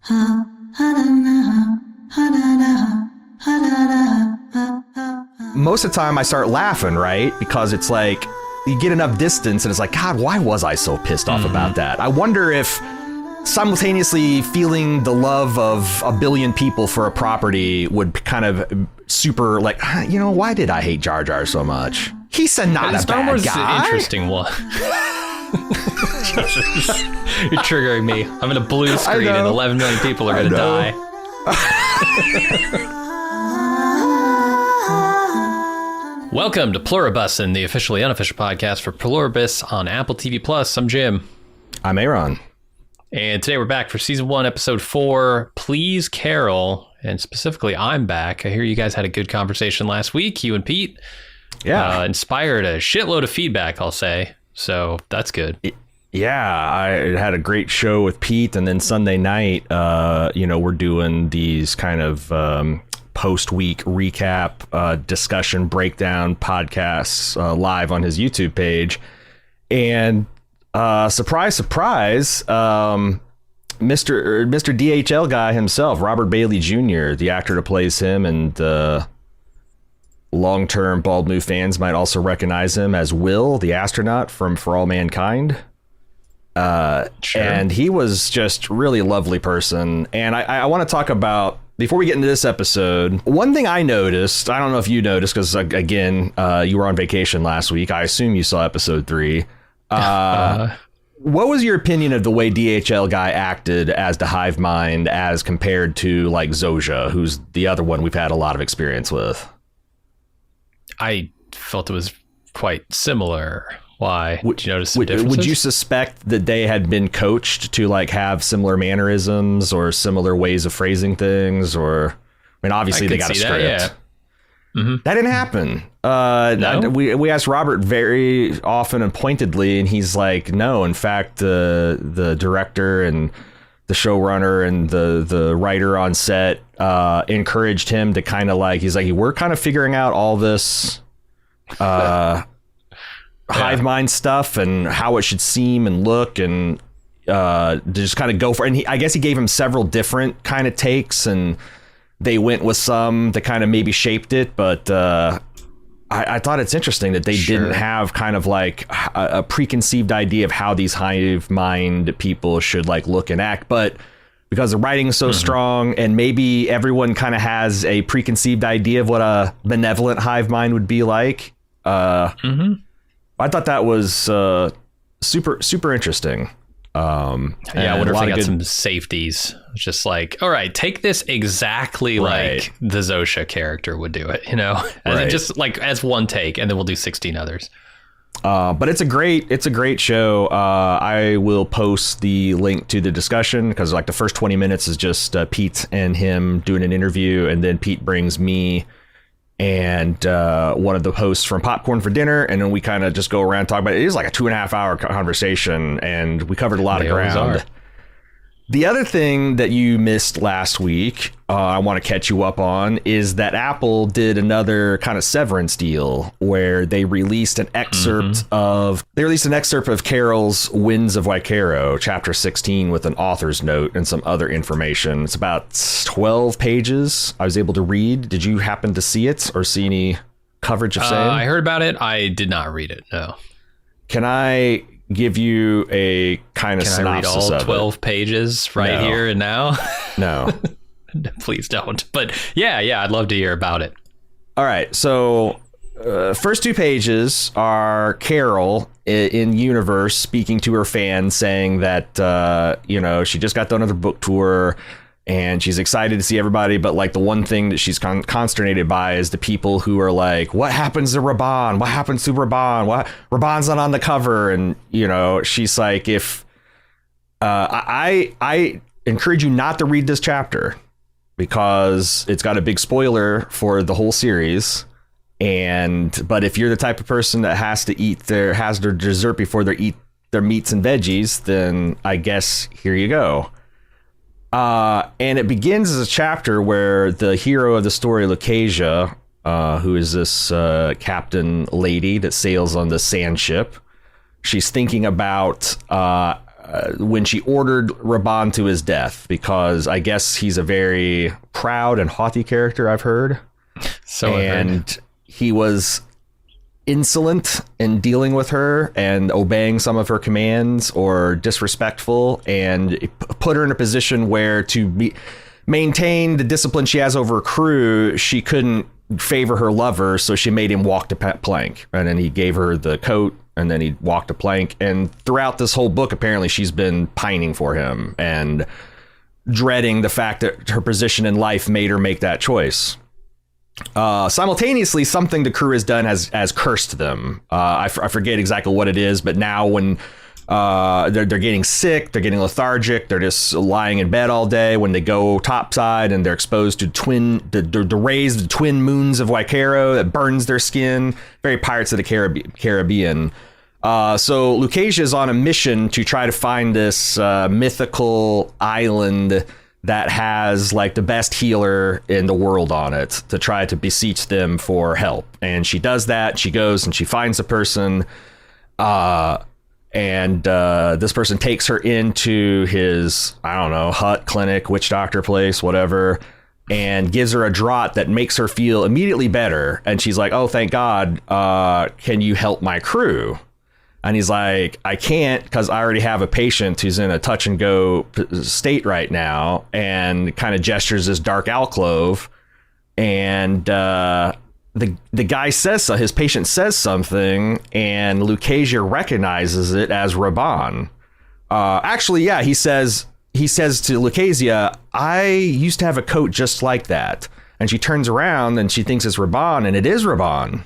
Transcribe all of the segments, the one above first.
Most of the time I start laughing, right? Because it's like, you get enough distance and it's like, God, why was I so pissed off about that? I wonder if simultaneously feeling the love of a billion people for a property would kind of super like, why did I hate Jar Jar so much? He's not a bad guy. Star Wars is an interesting one. You're triggering me. I'm in a blue screen and 11 million people are going to die. Welcome to Pluribus, and the officially unofficial podcast for Pluribus on Apple TV Plus. I'm Jim. I'm Aaron. And today we're back for season 1, episode 4, Please Carol. And specifically, I'm back. I hear you guys had a good conversation last week, you and Pete. Yeah. Inspired a shitload of feedback, I'll say. So that's good. Yeah, I had a great show with Pete. And then Sunday night, we're doing these kind of post-week recap, discussion, breakdown podcasts live on his YouTube page. And surprise, surprise, Mr. DHL guy himself, Robert Bailey Jr., the actor that plays him, and long-term Bald Move fans might also recognize him as Will, the astronaut from For All Mankind. Sure. And he was just really a lovely person. And I want to talk about, before we get into this episode, one thing I noticed, I don't know if you noticed, because again, you were on vacation last week. I assume you saw episode 3. What was your opinion of the way DHL guy acted as the hive mind as compared to like Zosha, who's the other one we've had a lot of experience with? I felt it was quite similar. Why? Would you notice some differences? Would you suspect that they had been coached to like have similar mannerisms or similar ways of phrasing things? Or, I mean, obviously they got a script. That, yeah. Mm-hmm. That didn't happen. No? We asked Robert very often and pointedly, and he's like, no. In fact, the director and the showrunner and the writer on set encouraged him to kind of like, he's like, we're kind of figuring out all this hive mind stuff and how it should seem and look, and to just kind of go for it. And I guess he gave him several different kind of takes, and they went with some that kind of maybe shaped it. But I thought it's interesting that they didn't have kind of like a preconceived idea of how these hive mind people should like look and act. But because the writing is so strong, and maybe everyone kind of has a preconceived idea of what a benevolent hive mind would be like. I thought that was super interesting. I wonder if they got some safeties. It's just like, all right, take this exactly like the Zosha character would do it, just like as one take, and then we'll do 16 others. But it's a great show. I will post the link to the discussion, because like the first 20 minutes is just Pete and him doing an interview, and then Pete brings me and one of the hosts from Popcorn for Dinner, and then we kind of just go around talking about it. It is like a 2.5 hour conversation, and we covered a lot of ground. The other thing that you missed last week, I want to catch you up on, is that Apple did another kind of severance deal where they released an excerpt of Carol's Winds of Waikaro, chapter 16, with an author's note and some other information. It's about 12 pages I was able to read. Did you happen to see it or see any coverage of same? I heard about it. I did not read it. No. Can I give you a kind of synopsis of it? Can I read all 12 pages here and now? No. Please don't. But yeah, I'd love to hear about it. All right. So first 2 pages are Carol in universe speaking to her fans, saying that, she just got done with her book tour and she's excited to see everybody. But like the one thing that she's consternated by is the people who are like, what happens to Raban? What happens to Raban? Raban's not on the cover. And, she's like, if I encourage you not to read this chapter, because it's got a big spoiler for the whole series. But if you're the type of person that has their dessert before they eat their meats and veggies, then I guess here you go. And it begins as a chapter where the hero of the story, Lucasia, who is this captain lady that sails on the sand ship, she's thinking about when she ordered Raban to his death, because I guess he's a very proud and haughty character, I've heard. He was insolent in dealing with her and obeying some of her commands, or disrespectful, and put her in a position where to maintain the discipline she has over her crew, she couldn't favor her lover, so she made him walk to plank, and then he gave her the coat, and then he walked a plank. And throughout this whole book, apparently she's been pining for him and dreading the fact that her position in life made her make that choice. Simultaneously, something the crew has done has cursed them. I forget exactly what it is, but now when they're getting sick, they're getting lethargic, they're just lying in bed all day. When they go topside and they're exposed to the rays of the twin moons of Waikaro that burns their skin, very Pirates of the Caribbean. So Lucasia is on a mission to try to find this mythical island that has like the best healer in the world on it, to try to beseech them for help. And she does that. She goes and she finds a person, and this person takes her into his, I don't know, hut, clinic, witch doctor place, whatever, and gives her a draught that makes her feel immediately better. And she's like, oh, thank God. Can you help my crew? And he's like, I can't, because I already have a patient who's in a touch and go state right now, and kind of gestures this dark alcove. And the guy says so, his patient says something, and Lucasia recognizes it as Raban. Actually, yeah, he says to Lucasia, I used to have a coat just like that. And she turns around and she thinks it's Raban, and it is Raban.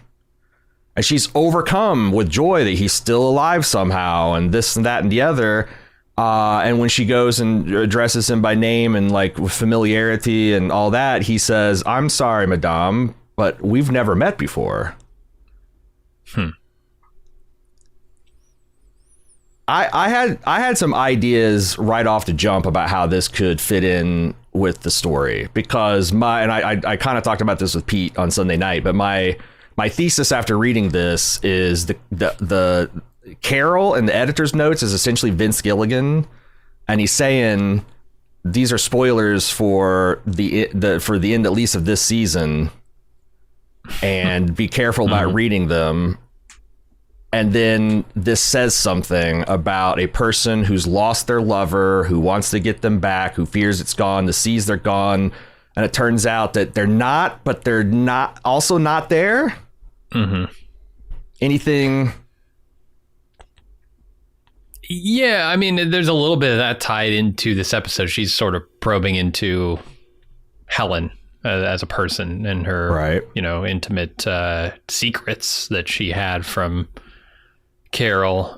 And she's overcome with joy that he's still alive somehow, and this and that and the other. And when she goes and addresses him by name and like with familiarity and all that, he says, I'm sorry, madame, but we've never met before. I had some ideas right off the jump about how this could fit in with the story, because I kind of talked about this with Pete on Sunday night, but my thesis after reading this is the Carol in the editor's notes is essentially Vince Gilligan, and he's saying these are spoilers for the end, at least of this season, and be careful about reading them. And then this says something about a person who's lost their lover, who wants to get them back, who fears it's gone, the sees they're gone. And it turns out that they're not, but they're not also not there. Mm-hmm. Anything? Yeah, I mean, there's a little bit of that tied into this episode. She's sort of probing into Helen as a person and her, right, intimate secrets that she had from Carol.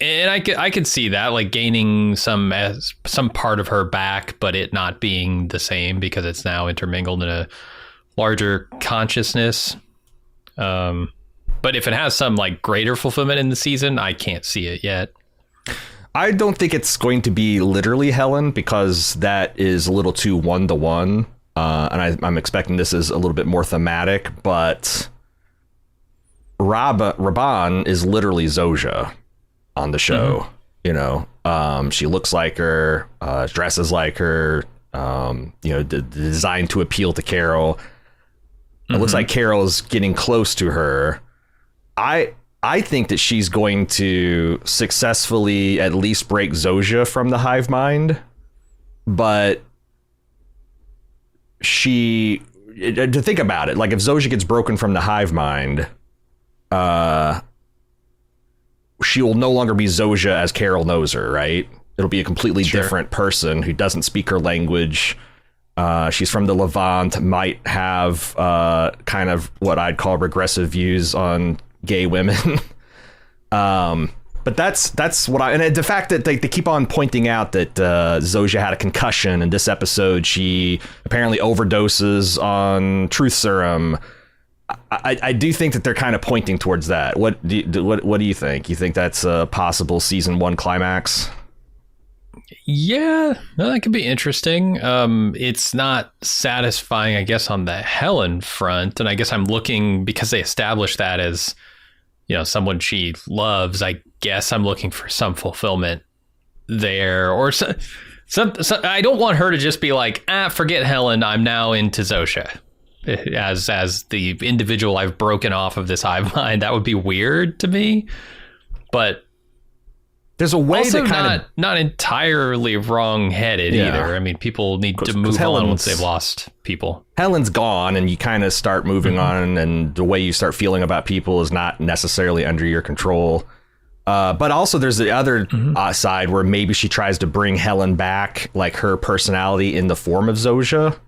And I could see that, like, gaining some part of her back, but it not being the same because it's now intermingled in a larger consciousness. But if it has some like greater fulfillment in the season, I can't see it yet. I don't think it's going to be literally Helen, because that is a little too one-to-one. And I'm expecting this is a little bit more thematic, but Raban is literally Zoja on the show. Mm-hmm. She looks like her, dresses like her, designed to appeal to Carol. It looks like Carol is getting close to her. I think that she's going to successfully at least break Zoja from the hive mind, but to think about it, like if Zoja gets broken from the hive mind, she will no longer be Zoja as Carol knows her, right? It'll be a completely different person who doesn't speak her language. She's from the Levant, might have kind of what I'd call regressive views on gay women. But that's what and the fact that they keep on pointing out that Zoja had a concussion in this episode, she apparently overdoses on truth serum. I do think that they're kind of pointing towards that. What do you think? You think that's a possible season 1 climax? Yeah, no, that could be interesting. It's not satisfying, I guess, on the Helen front. And I guess I'm looking, because they established that as, someone she loves. I guess I'm looking for some fulfillment there, or some I don't want her to just be like, forget Helen, I'm now into Zosha as the individual I've broken off of this hive mind. That would be weird to me, but there's a way also that not entirely wrong-headed either. I mean, people need to move on once they've lost people. Helen's gone, and you kind of start moving on, and the way you start feeling about people is not necessarily under your control. But also there's the other side where maybe she tries to bring Helen back, like her personality in the form of Zosha.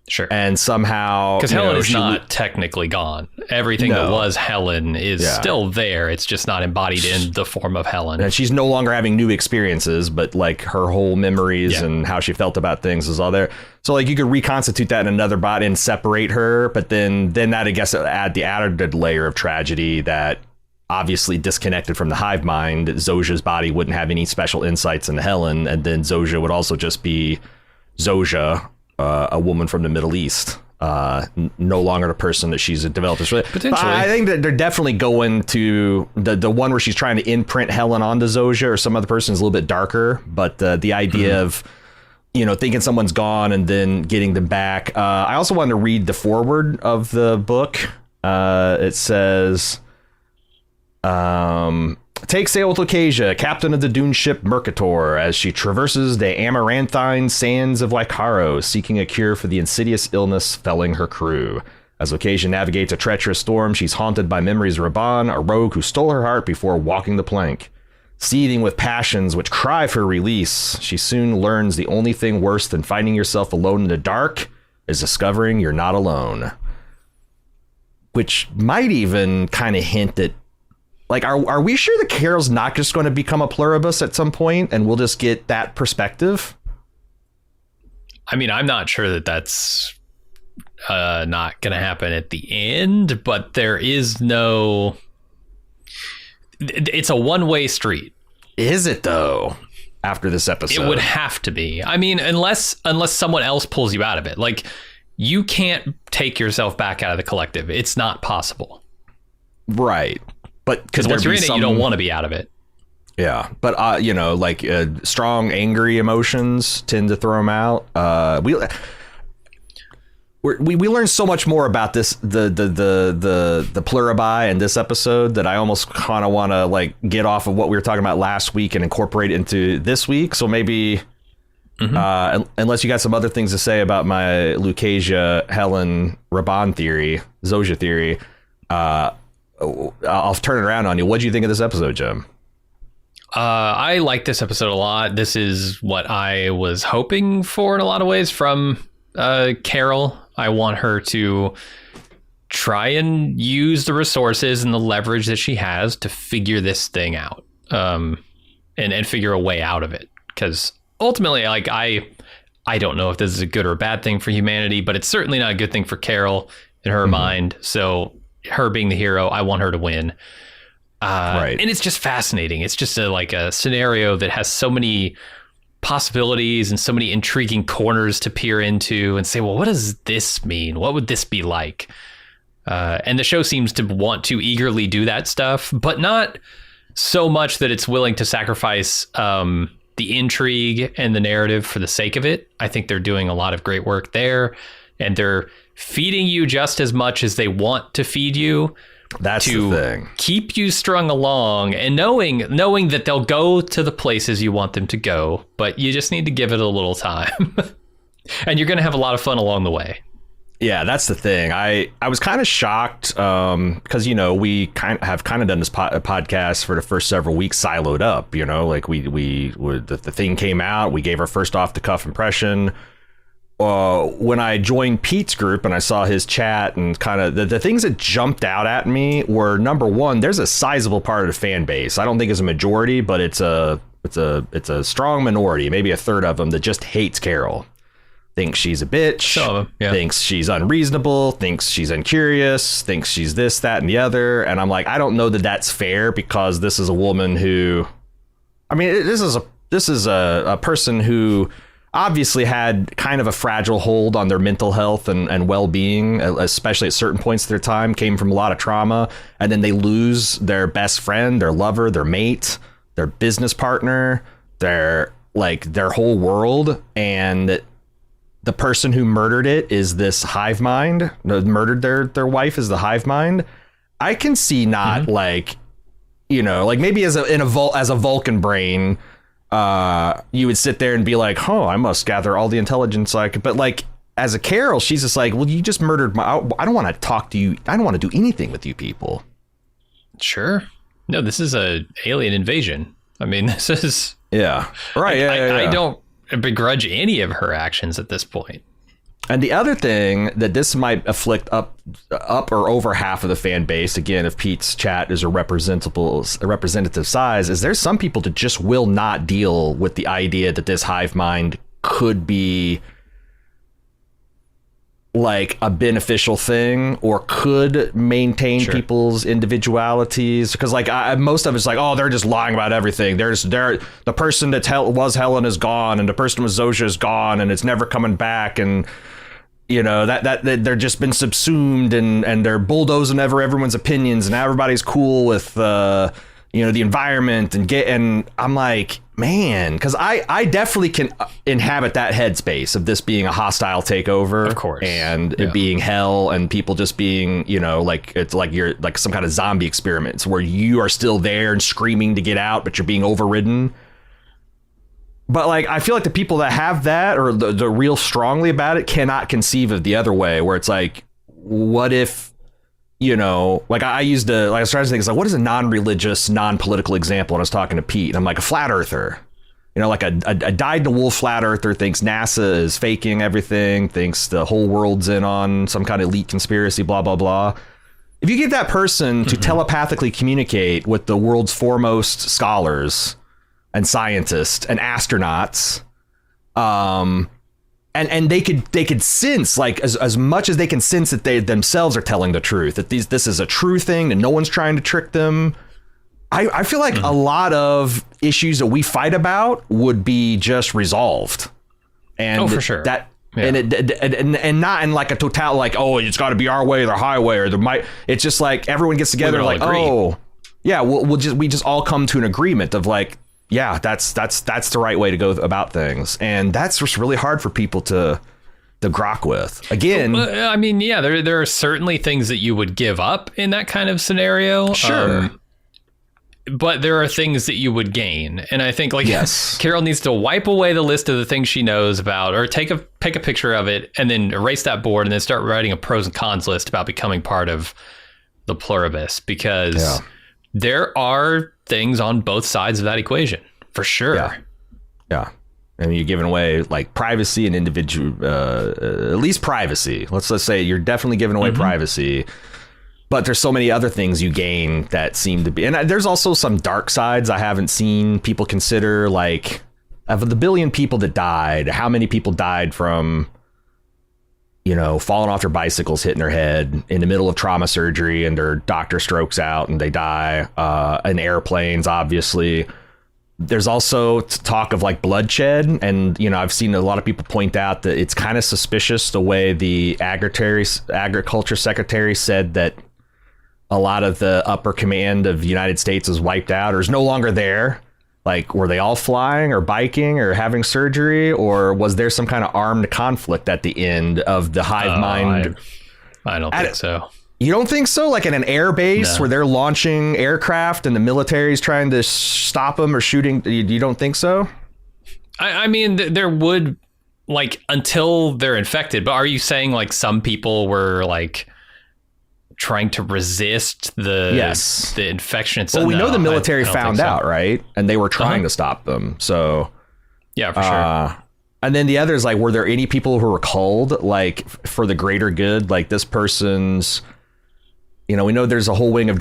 Sure. And somehow... Because Helen is not technically gone. Everything that was Helen is still there. It's just not embodied in the form of Helen. And she's no longer having new experiences, but like her whole memories and how she felt about things is all there. So like you could reconstitute that in another body and separate her. But then that, I guess, add the added layer of tragedy that obviously disconnected from the hive mind, Zosha's body wouldn't have any special insights into Helen. And then Zosha would also just be Zosha, a woman from the Middle East, no longer the person that she's developed this relationship. Potentially. I think that they're definitely going to the one where she's trying to imprint Helen onto Zosha, or some other person is a little bit darker. But the idea of, thinking someone's gone and then getting them back. I also wanted to read the foreword of the book. It says, take sail with Lucasia, captain of the dune ship Mercator, as she traverses the amaranthine sands of Lycaro, seeking a cure for the insidious illness felling her crew. As Lucasia navigates a treacherous storm, she's haunted by memories of Raban, a rogue who stole her heart before walking the plank. Seething with passions which cry for release, she soon learns the only thing worse than finding yourself alone in the dark is discovering you're not alone. Which might even kind of hint at, like, are we sure that Carol's not just going to become a pluribus at some point and we'll just get that perspective? I mean, I'm not sure that that's not going to happen at the end, but there is no... It's a one-way street. Is it, though, after this episode? It would have to be. I mean, unless someone else pulls you out of it. Like, you can't take yourself back out of the collective. It's not possible. Right. But because once you're in it, you don't want to be out of it. Yeah. But, strong, angry emotions tend to throw them out. We learned so much more about this, the Pluribi in this episode, that I almost kind of want to like get off of what we were talking about last week and incorporate it into this week. So maybe, unless you got some other things to say about my Lucasia, Helen, Raban theory, Zosha theory, I'll turn it around on you. What do you think of this episode, Jim? I like this episode a lot. This is what I was hoping for in a lot of ways from Carol. I want her to try and use the resources and the leverage that she has to figure this thing out, and figure a way out of it. Because ultimately, like, I don't know if this is a good or a bad thing for humanity, but it's certainly not a good thing for Carol in her mind. So her being the hero, I want her to win. Right. And it's just fascinating. It's just a scenario that has so many possibilities and so many intriguing corners to peer into and say, well, what does this mean? What would this be like? And the show seems to want to eagerly do that stuff, but not so much that it's willing to sacrifice the intrigue and the narrative for the sake of it. I think they're doing a lot of great work there, and they're feeding you just as much as they want to feed you. That's the thing. Keep you strung along and knowing that they'll go to the places you want them to go, but you just need to give it a little time. And you're going to have a lot of fun along the way. Yeah, that's the thing. I was kind of shocked because, we have done this podcast for the first several weeks siloed up, like the thing came out. We gave our first off the cuff impression. When I joined Pete's group and I saw his chat and kind of the things that jumped out at me were, number one, there's a sizable part of the fan base. I don't think it's a majority, but it's a strong minority, maybe a third of them, that just hates Carol. Thinks she's a bitch, thinks she's unreasonable, thinks she's incurious, thinks she's this, that, and the other. And I'm like, I don't know that that's fair, because this is a woman who, I mean, this is a person who, obviously had kind of a fragile hold on their mental health and well-being, especially at certain points of their time, came from a lot of trauma. And then they lose their best friend, their lover, their mate, their business partner, their whole world. And the person who murdered it is this hive mind, murdered their wife is the hive mind. I can see not like, you know, like maybe as a Vulcan brain, you would sit there and be like, oh, I must gather all the intelligence I could. But like as a Carol, she's just like, well, you just murdered I don't want to talk to you. I don't want to do anything with you people. Sure. No, this is a alien invasion. I mean, this is. Yeah. Right. I don't begrudge any of her actions at this point. And the other thing that this might afflict up or over half of the fan base, again, if Pete's chat is a representative size, is there's some people that just will not deal with the idea that this hive mind could be like a beneficial thing or could maintain people's individualities. Because like most of it's like, oh, they're just lying about everything. The person that was Helen is gone, and the person with Zosha is gone, and it's never coming back, and you know that they're just been subsumed and they're bulldozing everyone's opinions, and everybody's cool with you know, the environment and I'm like, man, because I definitely can inhabit that headspace of this being a hostile takeover, of course, and it being hell and people just being, you know, like it's like you're like some kind of zombie experiments where you are still there and screaming to get out, but you're being overridden. But like, I feel like the people that have that or the real strongly about it cannot conceive of the other way, where it's like, what if, you know, like I was trying to think, it's like, what is a non-religious, non-political example when I was talking to Pete? And I'm like, a flat earther, you know, like a dyed-in-the-wool flat earther thinks NASA is faking everything, thinks the whole world's in on some kind of elite conspiracy, blah, blah, blah. If you get that person to telepathically communicate with the world's foremost scholars and scientists and astronauts, and they could sense, like as much as they can sense that they themselves are telling the truth, that this is a true thing, and no one's trying to trick them. I feel like a lot of issues that we fight about would be just resolved. And for sure. That and not in like a total like, oh, it's got to be our way or the highway or it's just like everyone gets together like, oh yeah, we just all come to an agreement of like, yeah, that's the right way to go about things. And that's just really hard for people to grok with. Again, I mean, yeah, there are certainly things that you would give up in that kind of scenario. Sure. But there are things that you would gain. And I think like, yes, Carol needs to wipe away the list of the things she knows about, or take a picture of it and then erase that board and then start writing a pros and cons list about becoming part of the Pluribus, because there are things on both sides of that equation, for sure. Yeah. And you're giving away like privacy and individual, at least privacy. Let's say you're definitely giving away privacy, but there's so many other things you gain that seem to be. And there's also some dark sides I haven't seen people consider, like of the billion people that died, how many people died from, you know, falling off their bicycles, hitting their head in the middle of trauma surgery, and their doctor strokes out and they die, in airplanes, obviously. There's also talk of like bloodshed. And, you know, I've seen a lot of people point out that it's kind of suspicious the way the agriculture secretary said that a lot of the upper command of the United States is wiped out or is no longer there. Like, were they all flying or biking or having surgery, or was there some kind of armed conflict at the end of the hive mind? I don't think so. You don't think so? Like at an air base where they're launching aircraft and the military's trying to stop them or shooting? You don't think so? I mean, there would, like, until they're infected. But are you saying like some people were like trying to resist the infection? Well, we know the military found out, right? And they were trying to stop them. So yeah, for sure. And then the other is like, were there any people who were culled, like for the greater good? Like this person's, you know, we know there's a whole wing of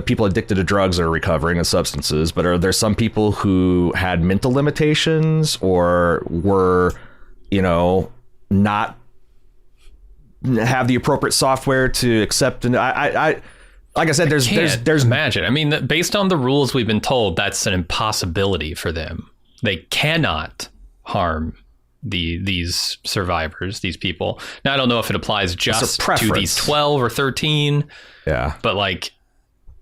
people addicted to drugs are recovering and substances, but are there some people who had mental limitations or were, you know, not have the appropriate software to accept? And I like I said, there's imagine. I mean, based on the rules we've been told, that's an impossibility for them. They cannot harm these survivors, these people. Now I don't know if it applies just to these 12 or 13. Yeah, but like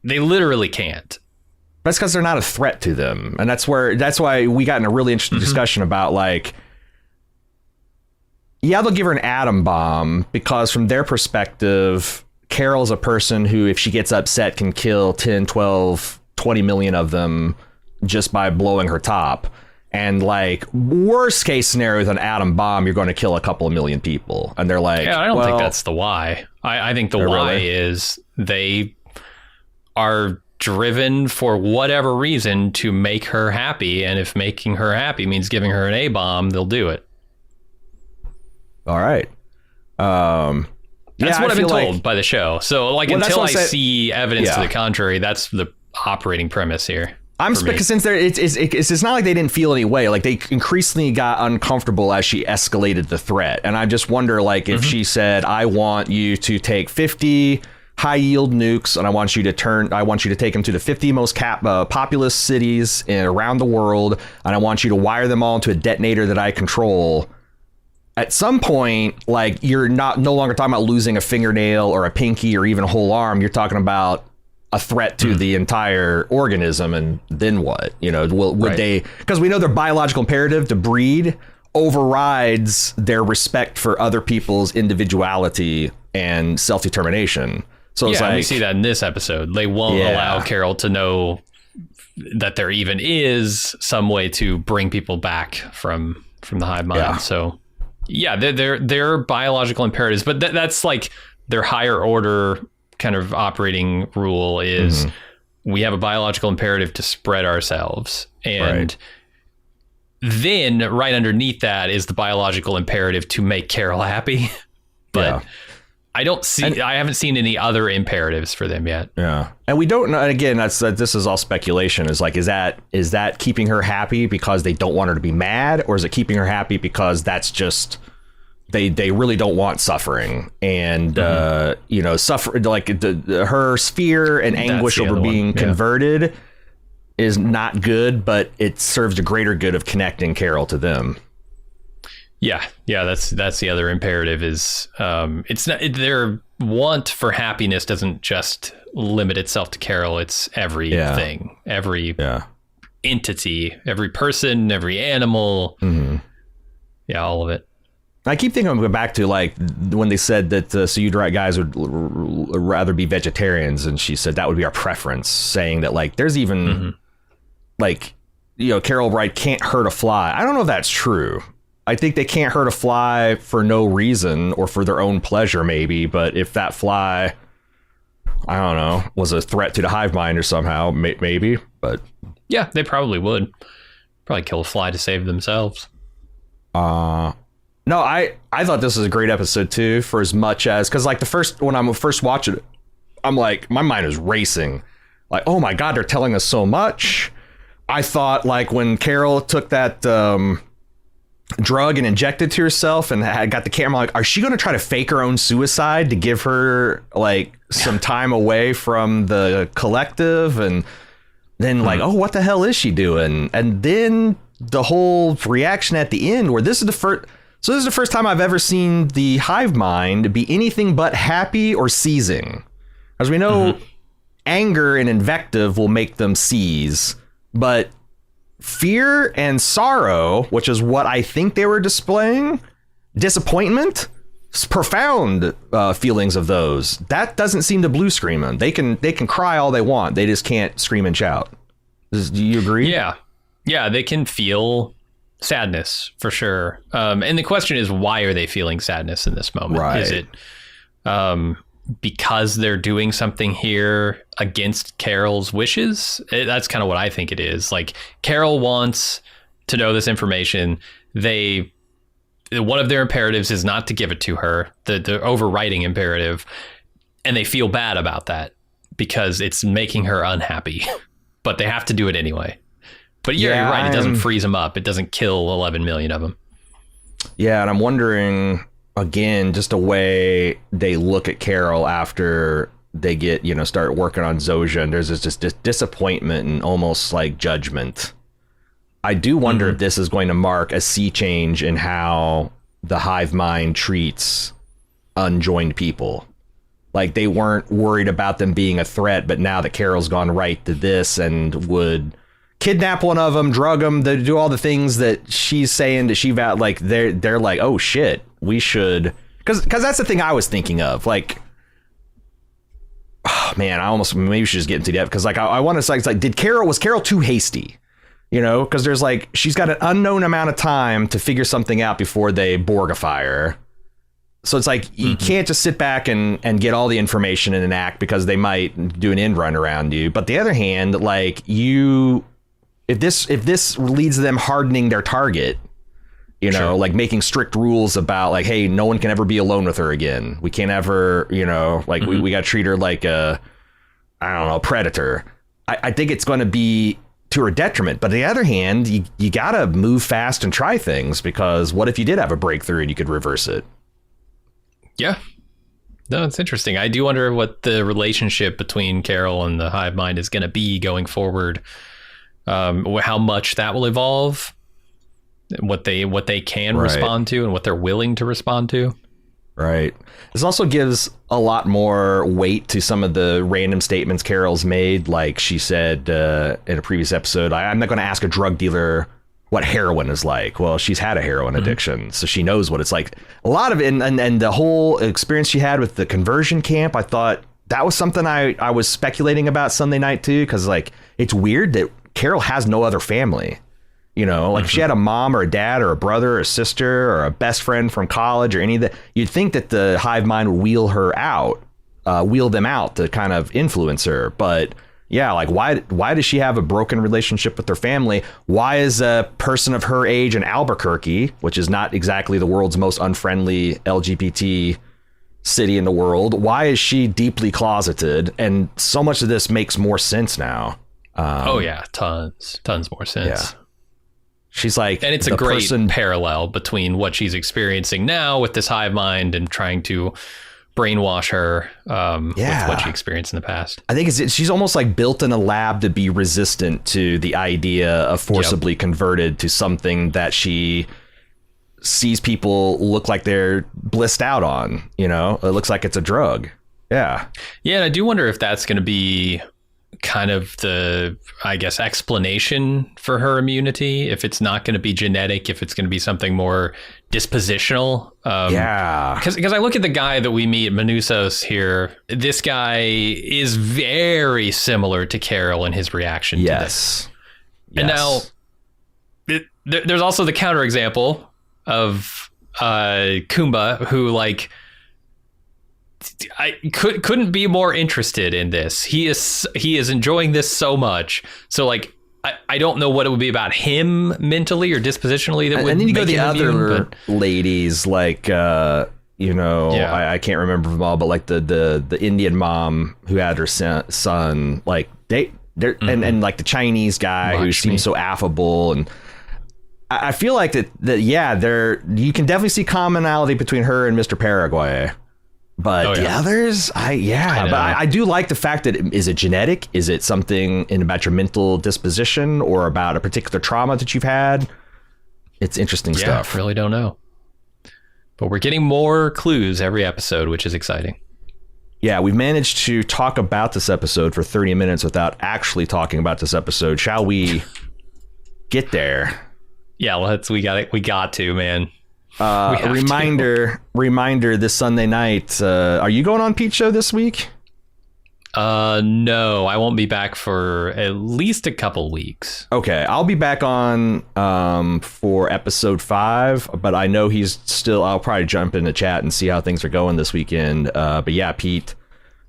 they literally can't. That's because they're not a threat to them, and that's why we got in a really interesting discussion about like, yeah, they'll give her an atom bomb because from their perspective, Carol's a person who, if she gets upset, can kill 10, 12, 20 million of them just by blowing her top. And like worst case scenario with an atom bomb, you're going to kill a couple of million people. And they're like, yeah, I don't think that's the why. I think the why is they are driven for whatever reason to make her happy. And if making her happy means giving her an A-bomb, they'll do it. All right. That's what I've been told by the show. So like until I see evidence to the contrary, that's the operating premise here. Because since it's not like they didn't feel any way, like they increasingly got uncomfortable as she escalated the threat. And I just wonder, like, if she said, I want you to take 50 high yield nukes and I want you to take them to the 50 most populous cities around the world. And I want you to wire them all into a detonator that I control. At some point, like, you're no longer talking about losing a fingernail or a pinky or even a whole arm. You're talking about a threat to the entire organism, and then what? You know, would they? Because we know their biological imperative to breed overrides their respect for other people's individuality and self-determination. So it's like, we see that in this episode. They won't allow Carol to know that there even is some way to bring people back from the hive mind. Yeah. So yeah, they're biological imperatives, but that's like their higher order kind of operating rule is we have a biological imperative to spread ourselves. And then right underneath that is the biological imperative to make Carol happy. But I haven't seen any other imperatives for them yet. Yeah. And we don't know. And again, this is all speculation. Is like, is that keeping her happy because they don't want her to be mad? Or is it keeping her happy because that's just, they really don't want suffering, and suffer, like her fear and anguish over being converted is not good, but it serves the greater good of connecting Carol to them. Yeah, that's the other imperative is it's not their want for happiness doesn't just limit itself to Carol. It's everything, every entity, every person, every animal. Yeah, all of it. I keep thinking I'm going back to like when they said that so you guys would rather be vegetarians, and she said that would be our preference, saying that like there's even like, you know, Carol Wright can't hurt a fly. I don't know if that's true. I think they can't hurt a fly for no reason or for their own pleasure, maybe. But if that fly, I don't know, was a threat to the hive mind or somehow, maybe. But yeah, they probably would probably kill a fly to save themselves. No, I thought this was a great episode, too, for as much as, because like when I'm first watching it, I'm like, my mind is racing. Like, oh, my God, they're telling us so much. I thought like when Carol took that drug and injected to herself and got the camera, like, are she going to try to fake her own suicide to give her like some time away from the collective? And then like, oh, what the hell is she doing? And then the whole reaction at the end where this is the first time I've ever seen the hive mind be anything but happy or seizing. As we know, anger and invective will make them seize, but fear and sorrow, which is what I think they were displaying, disappointment, profound feelings of those, that doesn't seem to blue screen them. They can cry all they want. They just can't scream and shout. Do you agree? Yeah, they can feel sadness for sure. And the question is, why are they feeling sadness in this moment? Right. Is it because they're doing something here against Carol's wishes? That's kind of what I think it is. Like, Carol wants to know this information. One of their imperatives is not to give it to her, the overriding imperative, and they feel bad about that because it's making her unhappy, but they have to do it anyway. But you're right. It doesn't freeze them up. It doesn't kill 11 million of them. Yeah. And I'm wondering, again, just the way they look at Carol after they get, start working on Zosha, and there's this disappointment and almost like judgment. I do wonder if this is going to mark a sea change in how the hive mind treats unjoined people. Like, they weren't worried about them being a threat, but now that Carol's gone right to this and would kidnap one of them, drug them, they do all the things that she's saying that she vowed, like, they're like, oh shit, we should, because that's the thing I was thinking of, like, oh man, I almost maybe we should just get into depth, because like I want to say, it's like, was Carol too hasty? You know, because there's like, she's got an unknown amount of time to figure something out before they Borgify her. So it's like, you can't just sit back and get all the information in an act, because they might do an end run around you. But the other hand, like, if this leads to them hardening their target, you know, like making strict rules about like, hey, no one can ever be alone with her again. We can't ever, you know, like we got to treat her like a, I don't know, predator. I think it's going to be to her detriment. But on the other hand, you got to move fast and try things, because what if you did have a breakthrough and you could reverse it? Yeah. No, it's interesting. I do wonder what the relationship between Carol and the hive mind is going to be going forward. How much that will evolve, what they can respond to, and what they're willing to respond to. Right. This also gives a lot more weight to some of the random statements Carol's made. Like she said in a previous episode, I'm not going to ask a drug dealer what heroin is like. Well, she's had a heroin addiction, so she knows what it's like. A lot of it, and the whole experience she had with the conversion camp, I thought that was something I was speculating about Sunday night too, because like, it's weird that Carol has no other family. You know, like if she had a mom or a dad or a brother or a sister or a best friend from college or any of that, you'd think that the hive mind would wheel them out to kind of influence her. But yeah, like why does she have a broken relationship with her family? Why is a person of her age in Albuquerque, which is not exactly the world's most unfriendly LGBT city in the world, why is she deeply closeted? And so much of this makes more sense now. Oh yeah, tons more sense. Yeah. She's like, and it's a great parallel between what she's experiencing now with this hive mind and trying to brainwash her with what she experienced in the past. I think she's almost like built in a lab to be resistant to the idea of forcibly converted to something that she sees people look like they're blissed out on. You know, it looks like it's a drug. Yeah. Yeah. And I do wonder if that's going to be kind of the, I guess, explanation for her immunity, if it's not going to be genetic, if it's going to be something more dispositional. Because I look at the guy that we meet, Manusos here, this guy is very similar to Carol in his reaction to this. And now there's also the counterexample of Kumba, who like, I couldn't be more interested in this. He is enjoying this so much. So like, I don't know what it would be about him mentally or dispositionally that would. And then you go the other ladies, like I can't remember them all, but like the Indian mom who had her son, like they're and like the Chinese guy who seems so affable, and I feel like that you can definitely see commonality between her and Mr. Paraguay. But the others, I do like the fact that, is it genetic? Is it something about your mental disposition or about a particular trauma that you've had? It's interesting stuff. I really don't know. But we're getting more clues every episode, which is exciting. Yeah, we've managed to talk about this episode for 30 minutes without actually talking about this episode. Shall we get there? Yeah, we got to, man. Reminder this Sunday night. Are you going on Pete's show this week? No, I won't be back for at least a couple weeks. Okay, I'll be back on for episode 5, but I know I'll probably jump in the chat and see how things are going this weekend. But yeah, Pete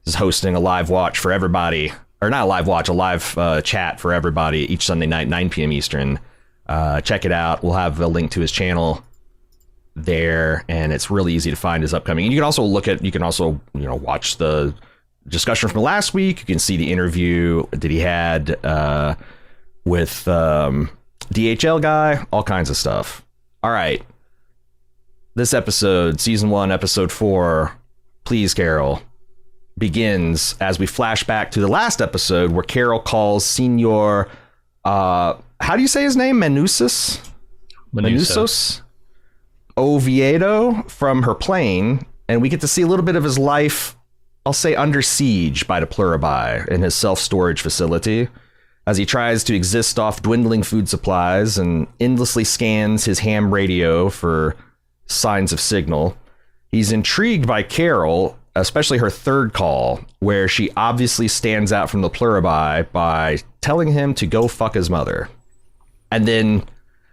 is hosting a live watch for everybody, or not a live watch, a live chat for everybody each Sunday night, 9 p.m. Eastern. Check it out. We'll have a link to his channel there, and it's really easy to find his upcoming. And you can also watch the discussion from last week. You can see the interview that he had with DHL guy, all kinds of stuff. All right, this episode, season 1, episode 4, Please Carol, begins as we flash back to the last episode where Carol calls Senor how do you say his name? Manusos Oviedo from her plane, and we get to see a little bit of his life, I'll say, under siege by the Pluribus in his self-storage facility, as he tries to exist off dwindling food supplies and endlessly scans his ham radio for signs of signal. He's intrigued by Carol, especially her third call, where she obviously stands out from the Pluribus by telling him to go fuck his mother. And then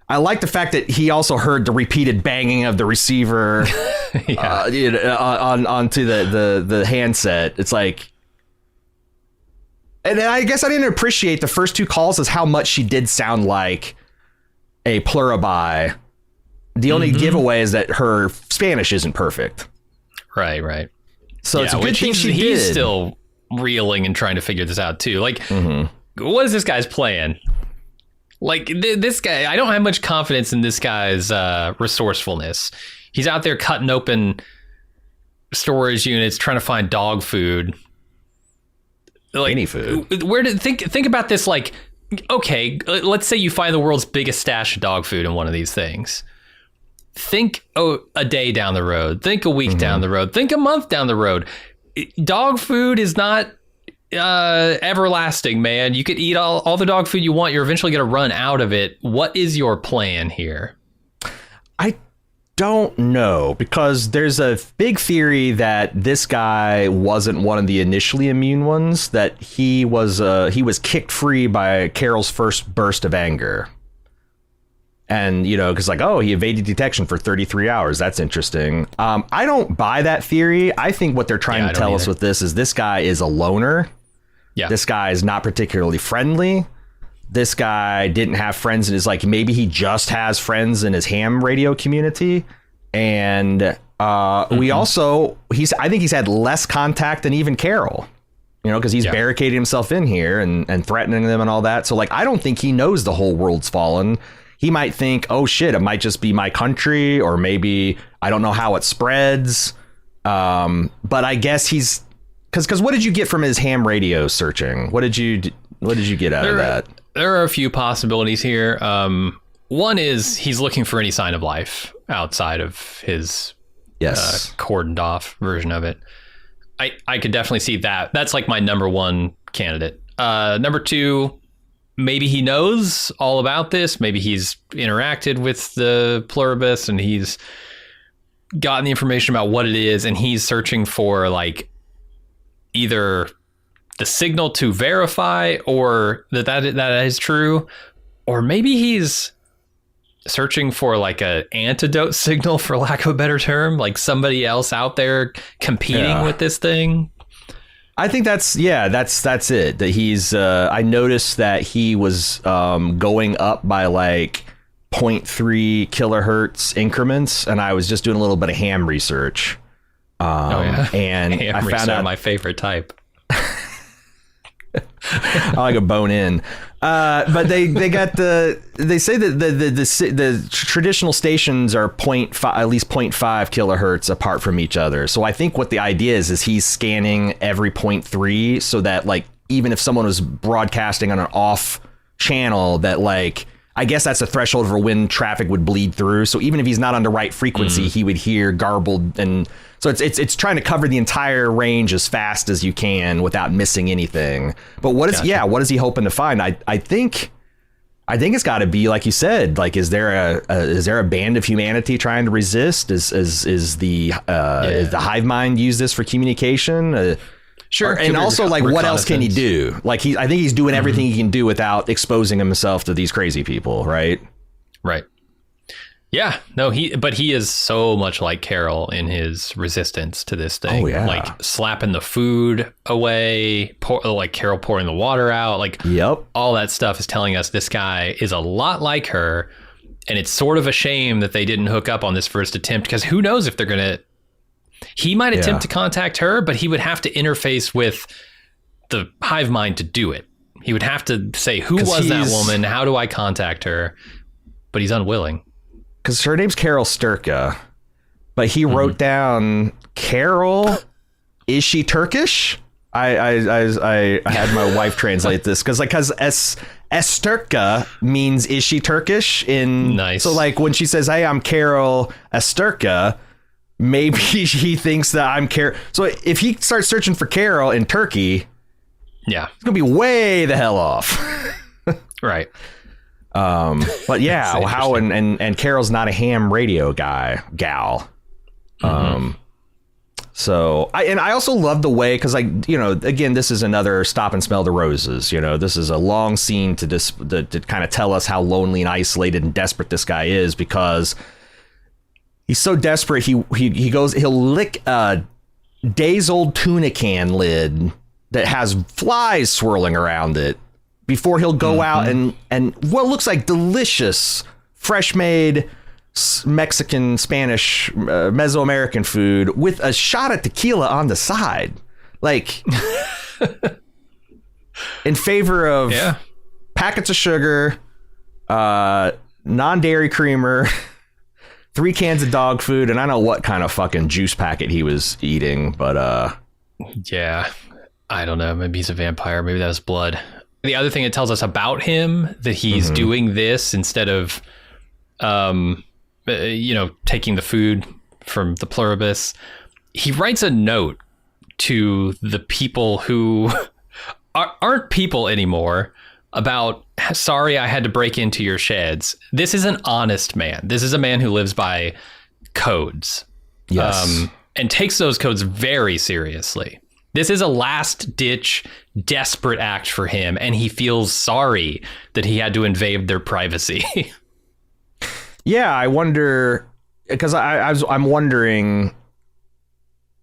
I like the fact that he also heard the repeated banging of the receiver onto the handset. It's like, and I guess I didn't appreciate the first two calls as how much she did sound like a Pluribus. The only giveaway is that her Spanish isn't perfect. Right. So it's a good thing he's still reeling and trying to figure this out too. Like, what is this guy's plan? Like, this guy, I don't have much confidence in this guy's resourcefulness. He's out there cutting open storage units, trying to find dog food. Like, any food. Think about this. Like, okay, let's say you find the world's biggest stash of dog food in one of these things. Think a day down the road. Think a week down the road. Think a month down the road. Dog food is not everlasting, man. You could eat all the dog food you want. You're eventually going to run out of it. What is your plan here? I don't know, because there's a big theory that this guy wasn't one of the initially immune ones, that he was kicked free by Carol's first burst of anger. And, you know, because like, oh, he evaded detection for 33 hours. That's interesting. I don't buy that theory. I think what they're trying to tell us with this guy is a loner. Yeah. This guy is not particularly friendly. This guy didn't have friends in his, like, maybe he just has friends in his ham radio community. And I think he's had less contact than even Carol, you know, because he's barricaded himself in here and threatening them and all that. So, like, I don't think he knows the whole world's fallen. He might think, oh, shit, it might just be my country, or maybe I don't know how it spreads. But I guess he's because what did you get from his ham radio searching? What did you get out of that? There are a few possibilities here. One is he's looking for any sign of life outside of his cordoned off version of it. I could definitely see that. That's like my number one candidate. Number two, maybe he knows all about this. Maybe he's interacted with the Pluribus and he's gotten the information about what it is, and he's searching for like either the signal to verify or that is true, or maybe he's searching for like a antidote signal, for lack of a better term, like somebody else out there competing with this thing. I think that's it. That he's I noticed that he was going up by like 0.3 kilohertz increments, and I was just doing a little bit of ham research. And ham I found out my favorite type. I like a bone in. But they say that the traditional stations are at least 0.5 kilohertz apart from each other. So I think what the idea is he's scanning every 0.3, so that like even if someone was broadcasting on an off channel, that like I guess that's a threshold for when traffic would bleed through. So even if he's not on the right frequency, he would hear garbled, and so it's trying to cover the entire range as fast as you can without missing anything. But what is he hoping to find? I think it's got to be like you said. Like, is there a band of humanity trying to resist? Is the hive mind use this for communication? Sure. And also, like, what else can he do? Like, I think he's doing everything he can do without exposing himself to these crazy people, right? Right. Yeah. No, but he is so much like Carol in his resistance to this thing. Oh, yeah. Like slapping the food away, like Carol pouring the water out. Like, all that stuff is telling us this guy is a lot like her. And it's sort of a shame that they didn't hook up on this first attempt, because who knows if they're going to. He might attempt to contact her, but he would have to interface with the hive mind to do it. He would have to say, who was that woman? How do I contact her? But he's unwilling. Because her name's Carol Sturka, but he wrote down Carol. Is she Turkish? I had my wife translate this because Esterka means, is she Turkish? Nice. So like when she says, hey, I'm Carol Esterka, maybe he thinks that I'm Carol. So if he starts searching for Carol in Turkey, yeah, it's going to be way the hell off. Right. But yeah, how and Carol's not a ham radio gal. So I also love the way, because again, this is another stop and smell the roses. This is a long scene to kind of tell us how lonely and isolated and desperate this guy is, because he's so desperate. He'll lick a days old tuna can lid that has flies swirling around it before he'll go out and what looks like delicious, fresh made Mexican, Spanish, Mesoamerican food with a shot of tequila on the side, like in favor of packets of sugar, non-dairy creamer, 3 cans of dog food, and I don't know what kind of fucking juice packet he was eating, but yeah, I don't know. Maybe he's a vampire. Maybe that was blood. The other thing it tells us about him, that he's doing this instead of taking the food from the Pluribus. He writes a note to the people who aren't people anymore about, sorry, I had to break into your sheds. This is an honest man. This is a man who lives by codes. Yes. And takes those codes very seriously. This is a last ditch, desperate act for him. And he feels sorry that he had to invade their privacy. Yeah, I wonder, because I'm wondering,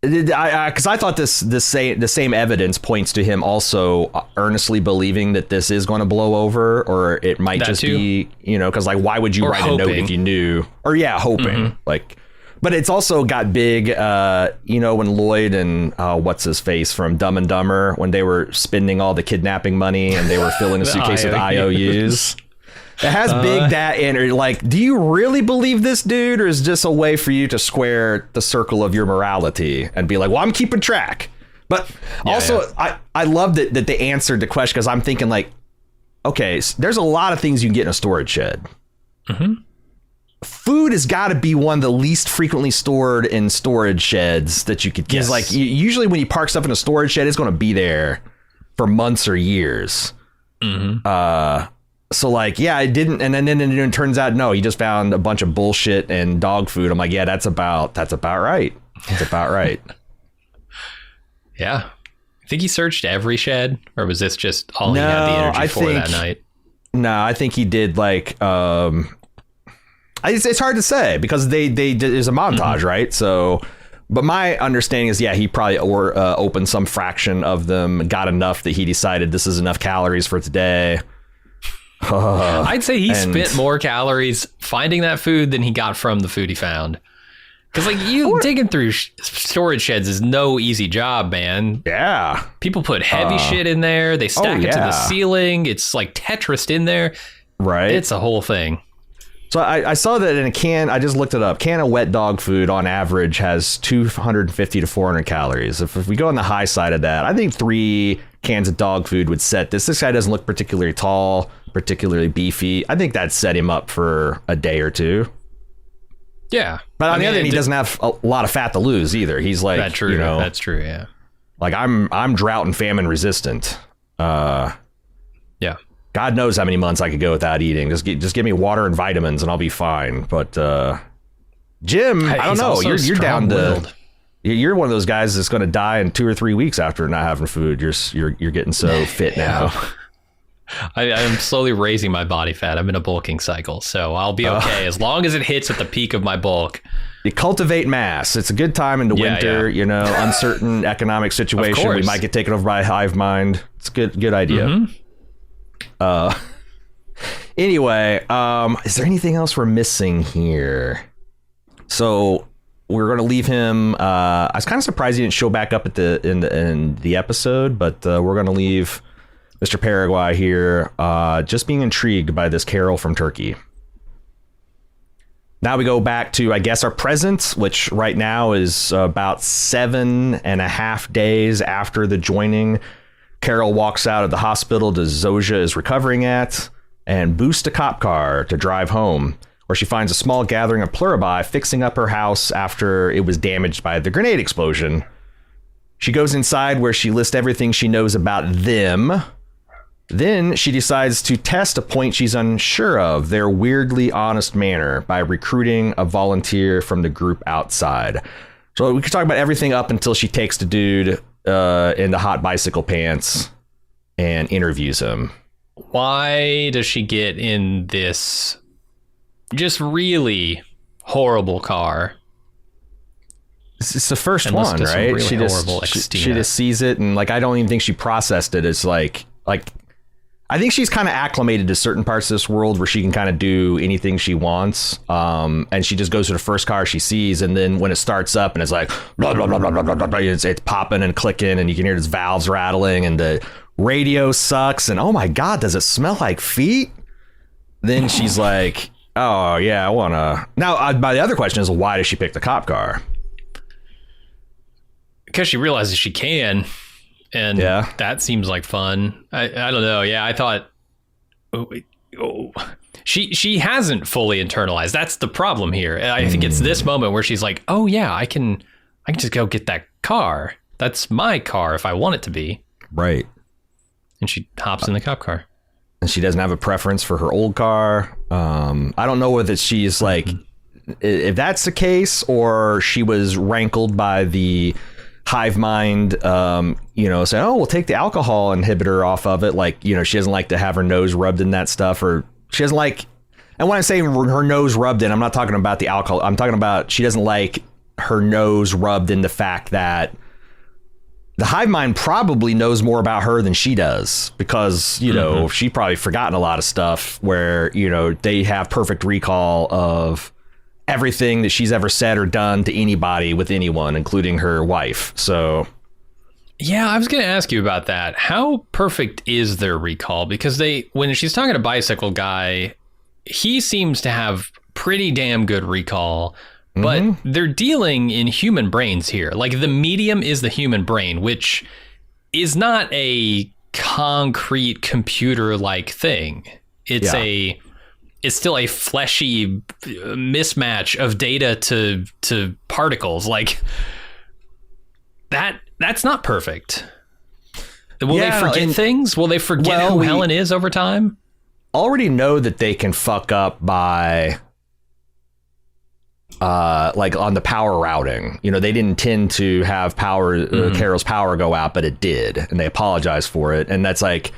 because I thought the same evidence points to him also earnestly believing that this is going to blow over, or it might that just too. Be, because like, why would you write hoping. A note if you knew, or hoping like, but it's also got big, when Lloyd and what's his face from Dumb and Dumber, when they were spending all the kidnapping money and they were filling a suitcase with IOUs. It has big that in, like, do you really believe this dude, or is this a way for you to square the circle of your morality and be like, well, I'm keeping track? But I love that they answered the question, because I'm thinking like, okay, so there's a lot of things you can get in a storage shed. Food has got to be one of the least frequently stored in storage sheds that you could get. Yes. Like usually when you park stuff in a storage shed, it's going to be there for months or years. So like, yeah, I didn't. And then it turns out, no, he just found a bunch of bullshit and dog food. I'm like, yeah, that's about right. That's about right. Yeah. I think he searched every shed, or was this just all he had the energy for that night? No, I think he did like, it's hard to say, because there's a montage, right? So, but my understanding is, he probably opened some fraction of them, got enough that he decided this is enough calories for today. I'd say he spent more calories finding that food than he got from the food he found. Because like digging through storage sheds is no easy job, man. Yeah. People put heavy shit in there. They stack it to the ceiling. It's like Tetrised in there. Right. It's a whole thing. So I saw that in a can, I just looked it up. Can of wet dog food on average has 250 to 400 calories. If we go on the high side of that, I think 3 cans of dog food would set this. This guy doesn't look particularly tall, particularly beefy. I think that set him up for a day or two. Yeah. But on the other hand, he doesn't have a lot of fat to lose either. He's like, that's true. That's true. Yeah. Like I'm drought and famine resistant. Yeah. God knows how many months I could go without eating. Just give me water and vitamins and I'll be fine. But Jim, I don't know. You're down to. You're one of those guys that's going to die in 2 or 3 weeks after not having food. You're getting so fit now. I'm slowly raising my body fat. I'm in a bulking cycle, so I'll be okay as long as it hits at the peak of my bulk. You cultivate mass. It's a good time in the winter. Uncertain economic situation. We might get taken over by a hive mind. It's a good idea. Anyway, is there anything else we're missing here? So we're going to leave him. I was kind of surprised he didn't show back up at in the episode, but we're going to leave Mr. Paraguay here, just being intrigued by this Carol from Turkey. Now we go back to, I guess, our present, which right now is about 7.5 days after the joining. Carol walks out of the hospital that Zosha is recovering at and boosts a cop car to drive home, where she finds a small gathering of Pluribus fixing up her house after it was damaged by the grenade explosion. She goes inside where she lists everything she knows about them. Then she decides to test a point she's unsure of, their weirdly honest manner, by recruiting a volunteer from the group outside. So we could talk about everything up until she takes the dude in the hot bicycle pants and interviews him. Why does she get in this just really horrible car? It's the first one, right? Really she just sees it, and like I don't even think she processed it as like I think she's kind of acclimated to certain parts of this world where she can kind of do anything she wants. And she just goes to the first car she sees. And then when it starts up and it's like, blah, blah, blah, blah, blah, blah, blah, it's popping and clicking and you can hear its valves rattling and the radio sucks. And oh my God, does it smell like feet? Then she's like, oh yeah, I want to. Now, my other question is, why does she pick the cop car? Because she realizes she can. And that seems like fun. I don't know. Yeah, I thought she hasn't fully internalized. That's the problem here. I think it's this moment where she's like, oh yeah, I can just go get that car. That's my car if I want it to be. Right. And she hops in the cop car. And she doesn't have a preference for her old car. I don't know whether she's like, if that's the case, or she was rankled by the hive mind, saying, oh, we'll take the alcohol inhibitor off of it. Like, she doesn't like to have her nose rubbed in that stuff, or she doesn't like, and when I say her nose rubbed in, I'm not talking about the alcohol. I'm talking about she doesn't like her nose rubbed in the fact that the hive mind probably knows more about her than she does, because, she probably forgotten a lot of stuff where, they have perfect recall of everything that she's ever said or done to anybody with anyone, including her wife. So yeah, I was going to ask you about that. How perfect is their recall? Because when she's talking to Bicycle Guy, he seems to have pretty damn good recall, but they're dealing in human brains here. Like, the medium is the human brain, which is not a concrete computer-like thing. It's still a fleshy mismatch of data to particles. Like, that's not perfect. Will they forget things? Will they forget who Helen is over time? Already know that they can fuck up by like on the power routing. They didn't intend to have Carol's power go out, but it did, and they apologize for it. And that's like,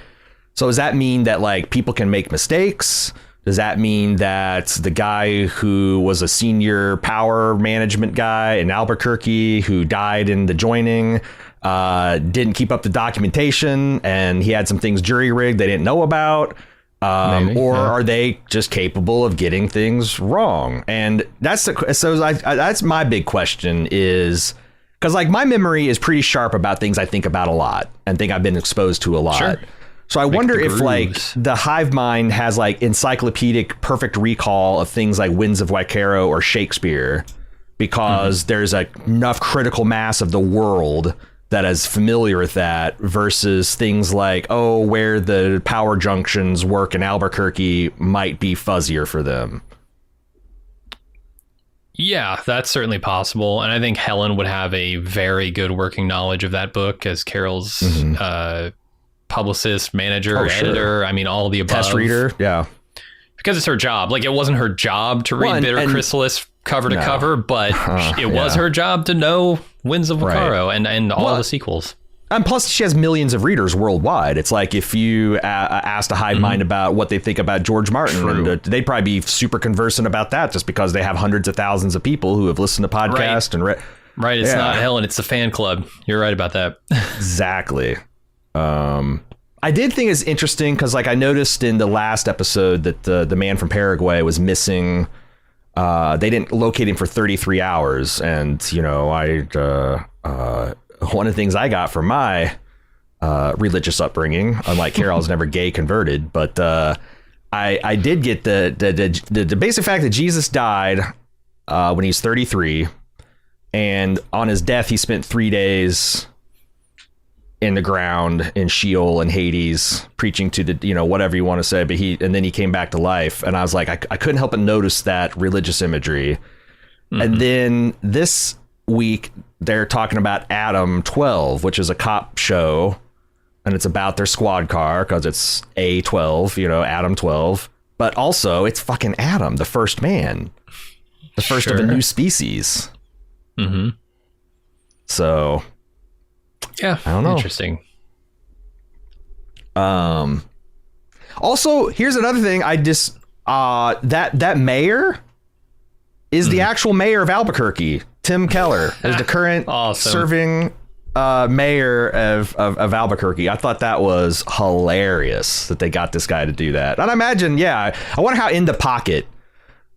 so does that mean that like people can make mistakes? Does that mean that the guy who was a senior power management guy in Albuquerque who died in the joining didn't keep up the documentation and he had some things jury rigged they didn't know about? Are they just capable of getting things wrong? And that's that's my big question, is because like my memory is pretty sharp about things I think about a lot and think I've been exposed to a lot. Sure. So I wonder if like the hive mind has like encyclopedic perfect recall of things like Winds of Waikaro or Shakespeare, because there's enough critical mass of the world that is familiar with that, versus things like, where the power junctions work in Albuquerque might be fuzzier for them. Yeah, that's certainly possible. And I think Helen would have a very good working knowledge of that book as Carol's publicist, manager, editor. I mean, all of the above. Test reader. Yeah. Because it's her job. Like, it wasn't her job to read Bitter Chrysalis cover to cover, but it was her job to know Winds of Waikaro and all the sequels. And plus, she has millions of readers worldwide. It's like if you asked a hive mind about what they think about George Martin, they'd probably be super conversant about that, just because they have hundreds of thousands of people who have listened to podcasts and read. Right. It's not Helen. It's the fan club. You're right about that. Exactly. I did think it's interesting because, like, I noticed in the last episode that the man from Paraguay was missing. They didn't locate him for 33 hours. And, one of the things I got from my religious upbringing, unlike Carol, I was never gay converted, but I did get the basic fact that Jesus died when he's 33. And on his death, he spent 3 days in the ground in Sheol and Hades, preaching to the, whatever you want to say. But and then he came back to life. And I was like, I couldn't help but notice that religious imagery. Mm-hmm. And then this week they're talking about Adam 12, which is a cop show. And it's about their squad car because it's A12, Adam 12. But also it's fucking Adam, the first man, the first of a new species. Mm-hmm. So, yeah, I don't know. Interesting. Also, here's another thing. I just that mayor is the actual mayor of Albuquerque. Tim Keller is the current serving mayor of Albuquerque. I thought that was hilarious that they got this guy to do that. And I imagine, I wonder how in the pocket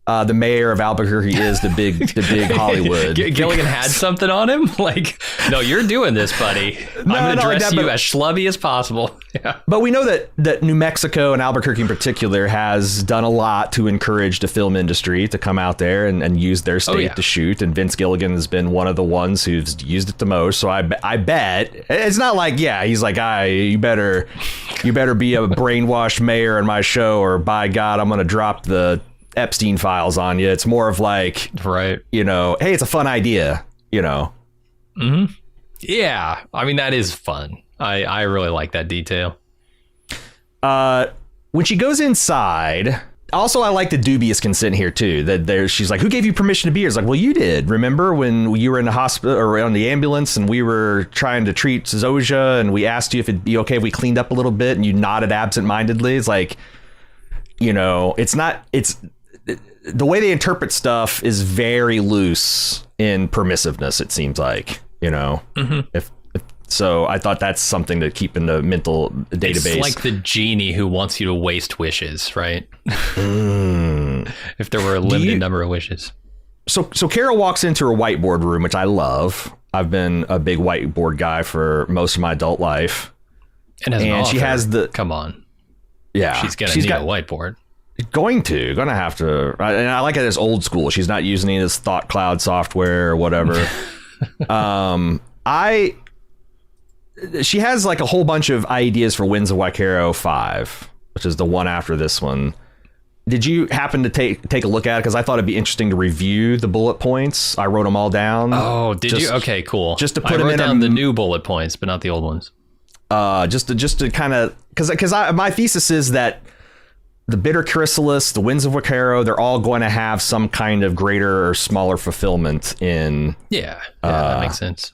the mayor of Albuquerque is the big Hollywood. Gilligan had something on him? Like, no, you're doing this, buddy. I'm going to dress you as schlubby as possible. Yeah. But we know that New Mexico and Albuquerque in particular has done a lot to encourage the film industry to come out there and use their state to shoot. And Vince Gilligan has been one of the ones who's used it the most. So I bet it's not like, he's like, you better be a brainwashed mayor in my show, or by God, I'm going to drop the Epstein files on you. It's more of like, right, hey, it's a fun idea, Mm-hmm. Yeah, I mean, that is fun. I really like that detail. When she goes inside, also I like the dubious consent here too, that she's like, who gave you permission to be here? It's like, well, you did. Remember when you were in the hospital or on the ambulance and we were trying to treat Zosha and we asked you if it'd be okay if we cleaned up a little bit and you nodded absentmindedly? It's like, it's the way they interpret stuff is very loose in permissiveness, it seems like, Mm-hmm. if so I thought that's something to keep in the mental database. It's like the genie who wants you to waste wishes, right? If there were a limited number of wishes. So Carol walks into her whiteboard room, which I love. I've been a big whiteboard guy for most of my adult life. And she has come on. Yeah. She's going to need a whiteboard. Gonna have to. And I like it as old school. She's not using any of this thought cloud software or whatever. She has like a whole bunch of ideas for Winds of Wakero 5, which is the one after this one. Did you happen to take a look at it? Because I thought it'd be interesting to review the bullet points. I wrote them all down. Oh, did you? Okay, cool. Just to put I them wrote in down the new bullet points, but not the old ones. Just to kind of, because my thesis is that the Bitter Chrysalis, the Winds of Wakero, they're all going to have some kind of greater or smaller fulfillment in. Yeah, that makes sense.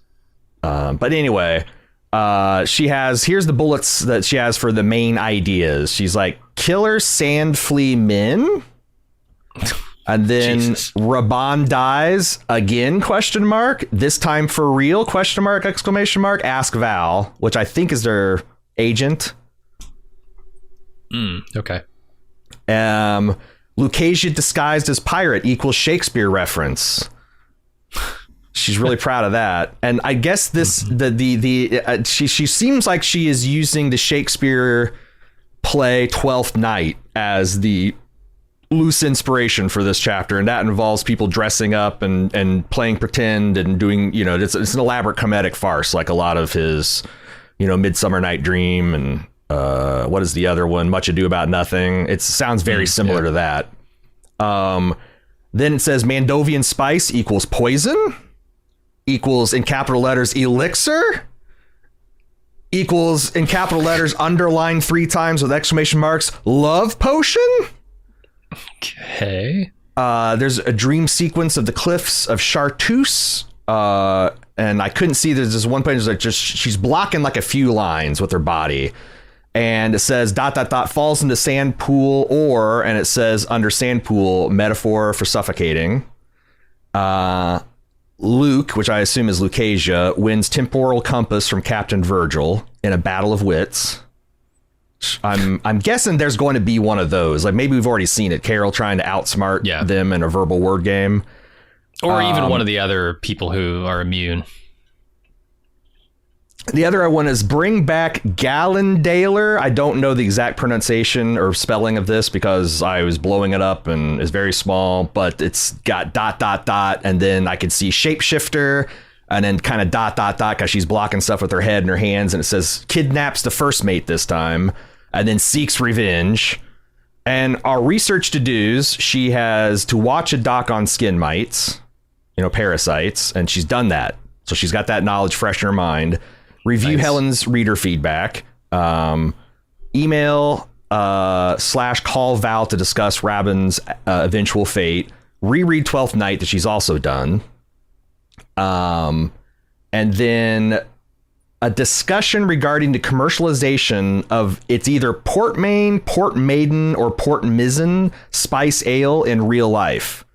But anyway, here's the bullets that she has for the main ideas. She's like, killer sand flea men. And then Raban dies again, ? This time for real, ? Ask Val, which I think is their agent. Okay. Lucasia disguised as pirate equals Shakespeare reference. She's really proud of that. And I guess this, she seems like she is using the Shakespeare play Twelfth Night as the loose inspiration for this chapter. And that involves people dressing up and playing pretend and doing, it's an elaborate comedic farce, like a lot of his, Midsummer Night Dream and, what is the other one? Much Ado About Nothing. It sounds very similar to that. Then it says Mandovian spice equals poison, equals in capital letters elixir, equals in capital letters underlined 3 times with exclamation marks love potion. Okay. There's a dream sequence of the cliffs of Chartreuse. And I couldn't see, there's this one page that she's blocking like a few lines with her body. And it says ... falls into sand pool, and it says under sand pool, metaphor for suffocating. Luke, which I assume is Lucasia, wins temporal compass from Captain Virgil in a battle of wits. I'm guessing there's going to be one of those. Like maybe we've already seen it. Carol trying to outsmart them in a verbal word game. Or even one of the other people who are immune. The other one is bring back Gallendaler. I don't know the exact pronunciation or spelling of this because I was blowing it up and it's very small, but it's got ... And then I could see shapeshifter. and then kind of ... because she's blocking stuff with her head and her hands, and it says kidnaps the first mate this time, and then seeks revenge. And our research to-dos, she has to watch a doc on skin mites, parasites, and she's done that. So she's got that knowledge fresh in her mind. Review Helen's reader feedback. Email / call Val to discuss Rabin's eventual fate. Reread 12th Night that she's also done. And then a discussion regarding the commercialization of it's either Port Maine, Port Maiden, or Port Mizzen spice ale in real life.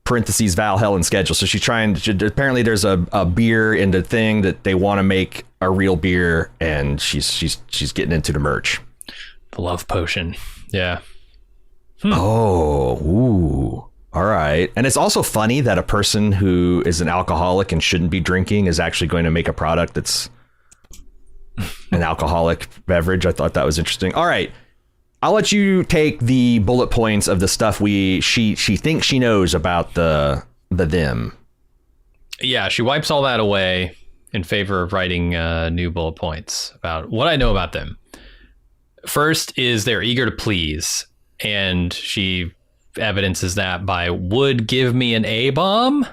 Parentheses Val Helen schedule. So she's apparently there's a beer in the thing that they want to make a real beer, and she's getting into the merch. The love potion. Yeah. Oh, ooh. All right. And it's also funny that a person who is an alcoholic and shouldn't be drinking is actually going to make a product that's an alcoholic beverage. I thought that was interesting. All right. I'll let you take the bullet points of the stuff she thinks she knows about the them. Yeah, she wipes all that away in favor of writing new bullet points about what I know about them. First is they're eager to please, and she evidences that by would give me an A-bomb? ?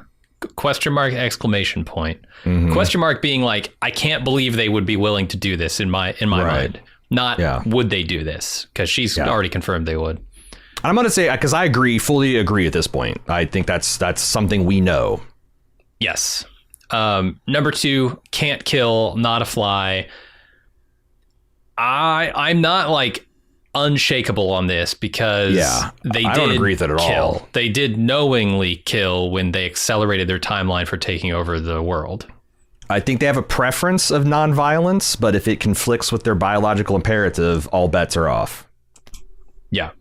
Exclamation point. Mm-hmm. Question mark being like, I can't believe they would be willing to do this in my mind. Not would they do this? Because she's already confirmed they would. I'm going to say, because I fully agree at this point. I think that's something we know. Yes. Number 2, can't kill, not a fly. I'm not like unshakable on this because I don't agree with it at all. They did knowingly kill when they accelerated their timeline for taking over the world. I think they have a preference of nonviolence, but if it conflicts with their biological imperative, all bets are off. Yeah.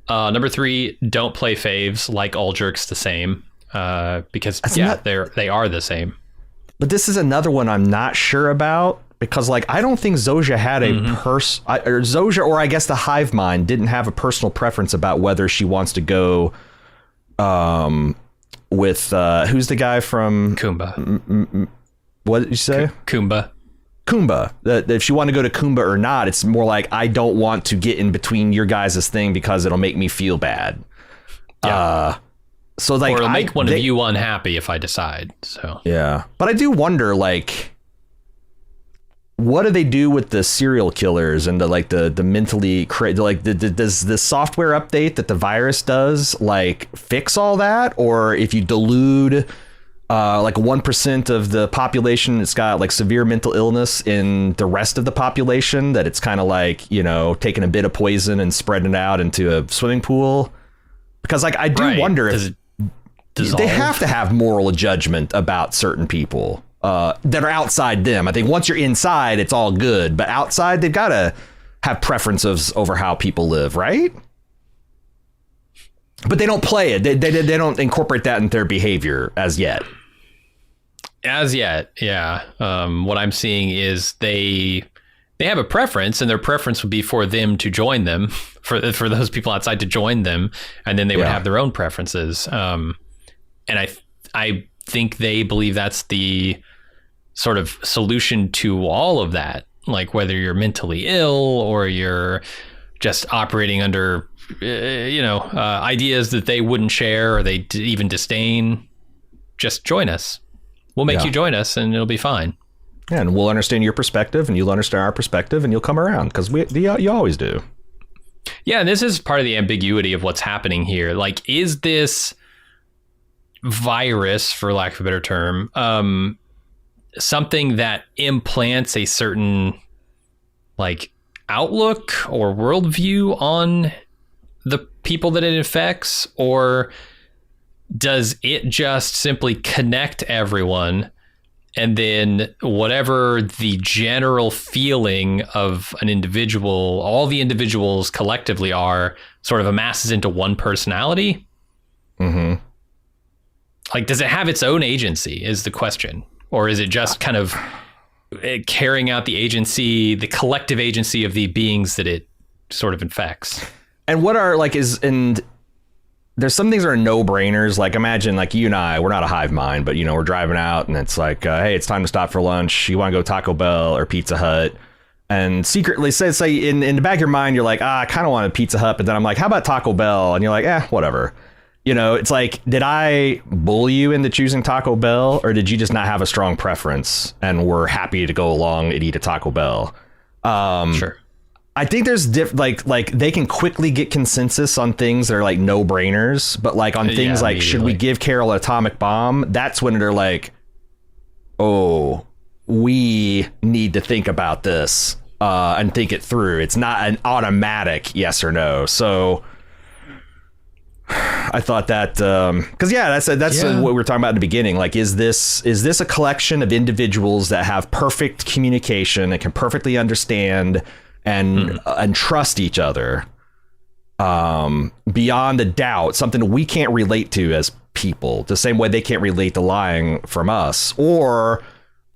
Number 3, don't play faves, like all jerks the same, because they are the same. But this is another one I'm not sure about. Because, I don't think Zojia had a Zojia, or I guess the hive mind, didn't have a personal preference about whether she wants to go with who's the guy from Kumba. What did you say? Kumba. That if she wanted to go to Kumba or not, it's more like I don't want to get in between your guys' thing because it'll make me feel bad. Yeah. So or it'll make one of you unhappy if I decide. So yeah, but I do wonder what do they do with the serial killers and the mentally does the software update that the virus does fix all that? Or if you delude 1% of the population, it's got severe mental illness in the rest of the population, that it's kind of taking a bit of poison and spreading it out into a swimming pool? Because I do wonder if they have to have moral judgment about certain people that are outside them. I think once you're inside, it's all good, but outside, they've got to have preferences over how people live, right? But they don't play it. They don't incorporate that in their behavior as yet. As yet, yeah. What I'm seeing is they have a preference, and their preference would be for them to join them, for those people outside to join them, and then they would have their own preferences. And I think they believe that's the sort of solution to all of that. Whether you're mentally ill or you're just operating under, ideas that they wouldn't share or they even disdain, just join us. We'll make you join us and it'll be fine. Yeah, and we'll understand your perspective and you'll understand our perspective and you'll come around because you always do. Yeah, and this is part of the ambiguity of what's happening here. Is this virus, for lack of a better term, something that implants a certain outlook or worldview on the people that it affects, or does it just simply connect everyone, and then whatever the general feeling of an individual, all the individuals collectively are, sort of amasses into one personality? Mm-hmm. Does it have its own agency is the question, or is it just kind of carrying out the agency, the collective agency of the beings that it sort of infects? And what are there's some things that are no-brainers. Like, imagine, like, you and I, we're not a hive mind, but, you know, we're driving out and it's like, hey, it's time to stop for lunch. You want to go Taco Bell or Pizza Hut? And secretly, say in the back of your mind, you're like, I kind of want a Pizza Hut. But then I'm like, how about Taco Bell? And you're like, whatever. You know, it's like, did I bully you into choosing Taco Bell? Or did you just not have a strong preference and were happy to go along and eat a Taco Bell? Sure. I think there's like they can quickly get consensus on things that are like no brainers, but like on things like, should we give Carol an atomic bomb? That's when they're like, oh, we need to think about this and think it through. It's not an automatic yes or no. So I thought that because that's what we were talking about in the beginning. Like, is this a collection of individuals that have perfect communication and can perfectly understand and trust each other beyond a doubt, something we can't relate to as people, the same way they can't relate to lying from us? Or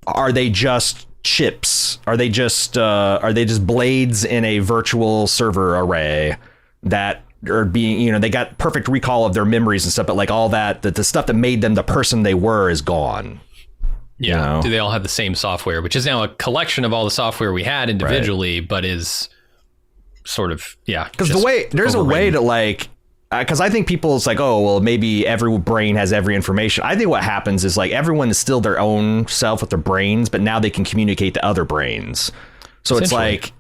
are they just chips? Are they just blades in a virtual server array that are being, you know, they got perfect recall of their memories and stuff, but like all that the stuff that made them the person they were is gone? Yeah. You know? Do they all have the same software, which is now a collection of all the software we had individually, but is sort of, because the way there's a way to like, because I think people, it's like, oh, well, maybe every brain has every information. I think what happens is like everyone is still their own self with their brains, but now they can communicate to other brains. So it's like,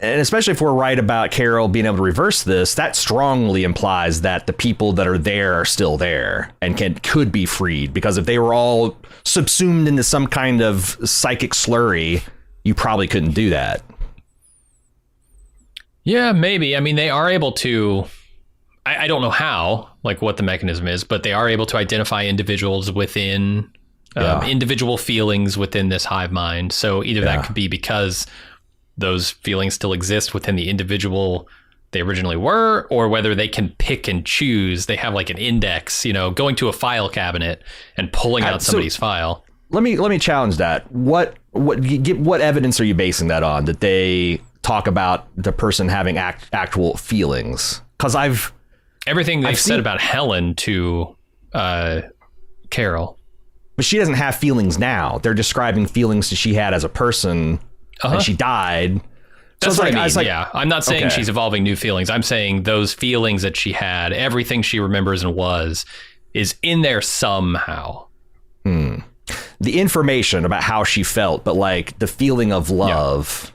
and especially if we're right about Carol being able to reverse this, that strongly implies that the people that are there are still there and could be freed, because if they were all subsumed into some kind of psychic slurry, you probably couldn't do that. Yeah, maybe. I mean, they are able to, I don't know how, like what the mechanism is, but they are able to identify individuals within individual feelings within this hive mind. So either that could be because those feelings still exist within the individual they originally were, or whether they can pick and choose. They have like an index, you know, going to a file cabinet and pulling out somebody's file. Let me challenge that. What evidence are you basing that on? That they talk about the person having actual feelings? Because everything they've said about Helen to Carol, but she doesn't have feelings now. They're describing feelings that she had as a person. And she died. That's what I mean. I'm not saying she's evolving new feelings. I'm saying those feelings that she had, everything she remembers and is in there somehow. The information about how she felt, but like the feeling of love,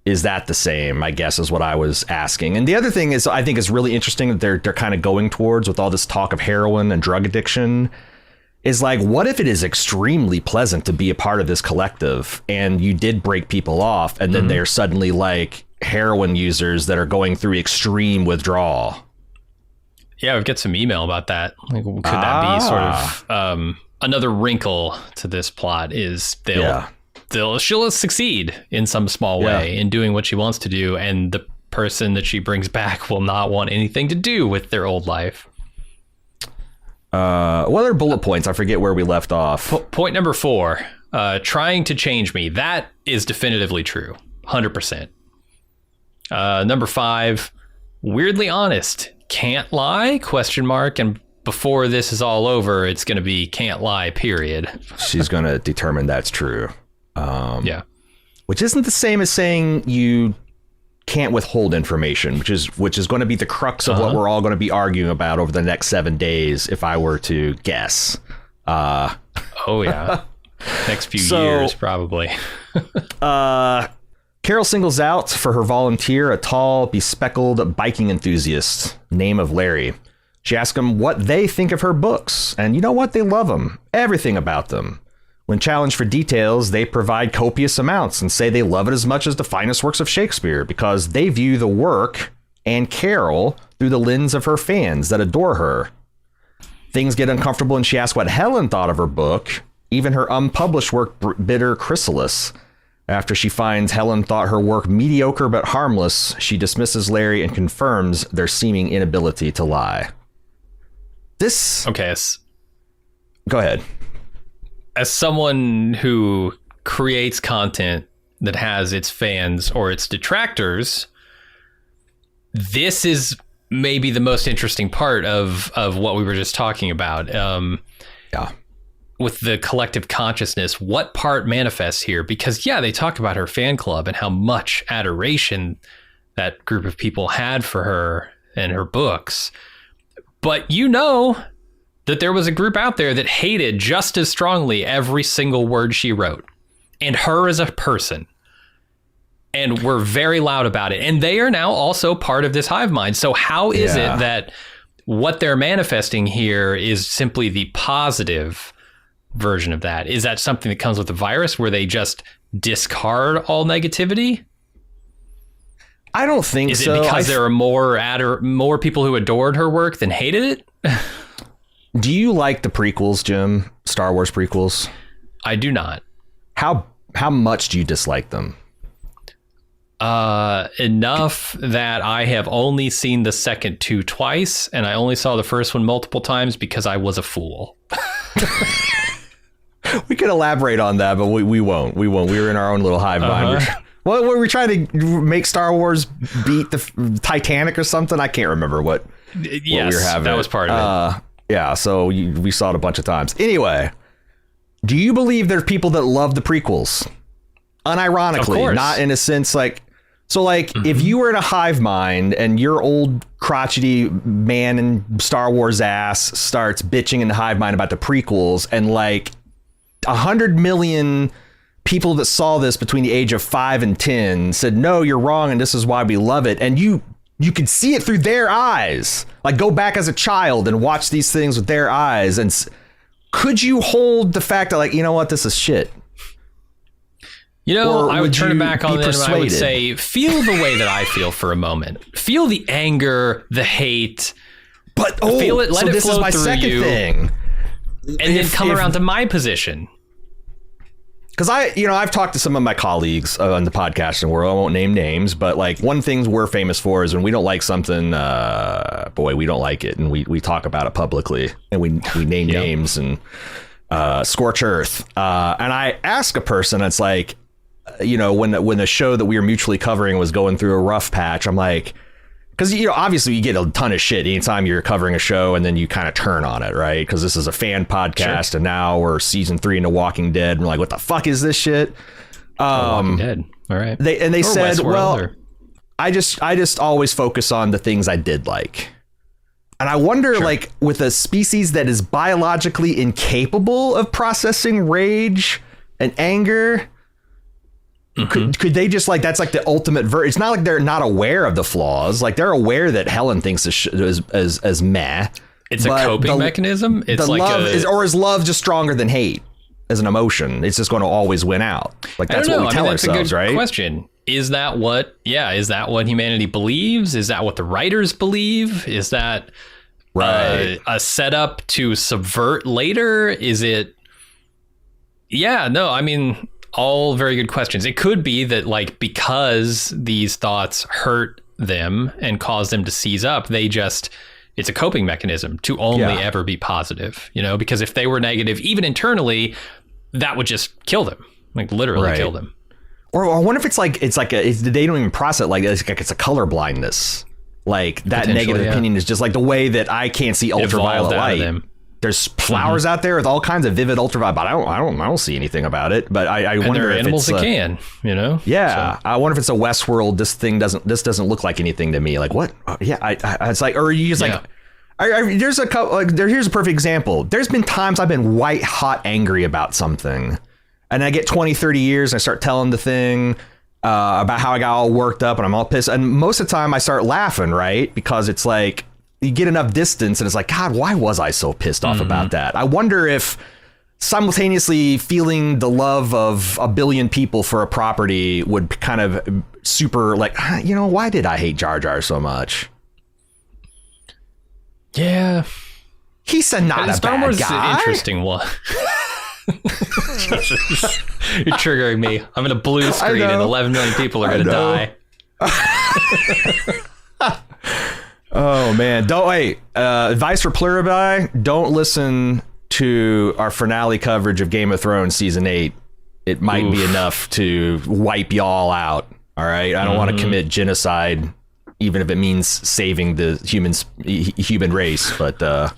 is that the same, I guess, is what I was asking. And the other thing is, I think is really interesting that they're kind of going towards with all this talk of heroin and drug addiction, is like, what if it is extremely pleasant to be a part of this collective and you did break people off and then they're suddenly like heroin users that are going through extreme withdrawal? Yeah, we've got some email about that. Like, could that be sort of another wrinkle to this plot? Is she'll succeed in some small way in doing what she wants to do, and the person that she brings back will not want anything to do with their old life. What are bullet points? I forget where we left off. Point number 4, trying to change me. That is definitively true. 100%. Number 5, weirdly honest. Can't lie? ? And before this is all over, it's going to be can't lie, period. She's going to determine that's true. Which isn't the same as saying you can't withhold information, which is going to be the crux of what we're all going to be arguing about over the next 7 days, if I were to guess. Next few years, probably. Carol singles out for her volunteer a tall, bespectacled biking enthusiast, name of Larry. She asks him what they think of her books, and you know what? They love them. Everything about them. When challenged for details, they provide copious amounts and say they love it as much as the finest works of Shakespeare because they view the work and Carol through the lens of her fans that adore her. Things get uncomfortable and she asks what Helen thought of her book, even her unpublished work, Bitter Chrysalis. After she finds Helen thought her work mediocre but harmless, she dismisses Larry and confirms their seeming inability to lie. Go ahead. As someone who creates content that has its fans or its detractors, this is maybe the most interesting part of what we were just talking about. With the collective consciousness, what part manifests here? Because they talk about her fan club and how much adoration that group of people had for her and her books. But that there was a group out there that hated just as strongly every single word she wrote, and her as a person, and were very loud about it. And they are now also part of this hive mind. So how is it that what they're manifesting here is simply the positive version of that? Is that something that comes with the virus where they just discard all negativity? I don't think so. Is it because there are more people who adored her work than hated it? Do you like the prequels, Jim? Star Wars prequels? I do not. How much do you dislike them? Enough that I have only seen the second two twice, and I only saw the first one multiple times because I was a fool. We could elaborate on that, but we won't. We won't. We were in our own little hive mind. Well, were we trying to make Star Wars beat the Titanic or something? I can't remember what we were having. That was part of it. Yeah, so we saw it a bunch of times. Anyway, do you believe there's people that love the prequels? Unironically, not in a sense like... So, like, if you were in a hive mind and your old crotchety man in Star Wars ass starts bitching in the hive mind about the prequels, and like 100 million people that saw this between the age of 5 and 10 said, no, you're wrong, and this is why we love it. And you could see it through their eyes. Like, go back as a child and watch these things with their eyes. And could you hold the fact that, like, you know what, this is shit? I would turn it back on them and I would say, feel the way that I feel for a moment. Feel the anger, the hate. But feel it, let it this flow is my through second you, thing. And then come around to my position. Because I've talked to some of my colleagues on the podcasting world. I won't name names, but like one thing we're famous for is when we don't like something, we don't like it, and we talk about it publicly, and we name names and scorch earth. And I ask a person, it's like, when the show that we were mutually covering was going through a rough patch, I'm like, because obviously you get a ton of shit anytime you're covering a show and then you kind of turn on it, right? Because this is a fan podcast, and now we're season 3 into Walking Dead, and we're like, what the fuck is this shit? Walking Dead, all right. They said, Westworld, I just always focus on the things I did like, and I wonder, like, with a species that is biologically incapable of processing rage and anger. Could they just, like, that's like the ultimate it's not like they're not aware of the flaws. Like, they're aware that Helen thinks as meh. It's a coping mechanism. It's like love is love just stronger than hate as an emotion? It's just going to always win out. Like, that's what we tell ourselves, right? Question. Is that what humanity believes? Is that what the writers believe? Is that a setup to subvert later? Is it? Yeah, no, I mean, all very good questions. It could be that, like, because these thoughts hurt them and cause them to seize up, it's a coping mechanism to only ever be positive, because if they were negative, even internally, that would just kill them, like literally kill them. Or I wonder if they don't even process it. Like, it's a color blindness. Like, that negative opinion is just like the way that I can't see ultraviolet light. There's flowers out there with all kinds of vivid ultraviolet, but I don't see anything about it. But I wonder if animals it's that can, Yeah, so. I wonder if it's a Westworld. This doesn't look like anything to me. Like, what? It's like, or you just like. There's a couple. Like, here's a perfect example. There's been times I've been white hot angry about something, and I get 20, 30 years, and I start telling the thing about how I got all worked up and I'm all pissed. And most of the time I start laughing, right? Because it's like, you get enough distance and it's like, God, why was I so pissed off about that? I wonder if simultaneously feeling the love of a billion people for a property would kind of super like, why did I hate Jar Jar so much? Yeah. He's not a Star bad Wars guy. Is an interesting one. You're triggering me. I'm in a blue screen and 11 million people are going to die. Oh, man. Advice for Pluribus, don't listen to our finale coverage of Game of Thrones season 8. It might be enough to wipe y'all out. All right. I don't want to commit genocide even if it means saving the human race. But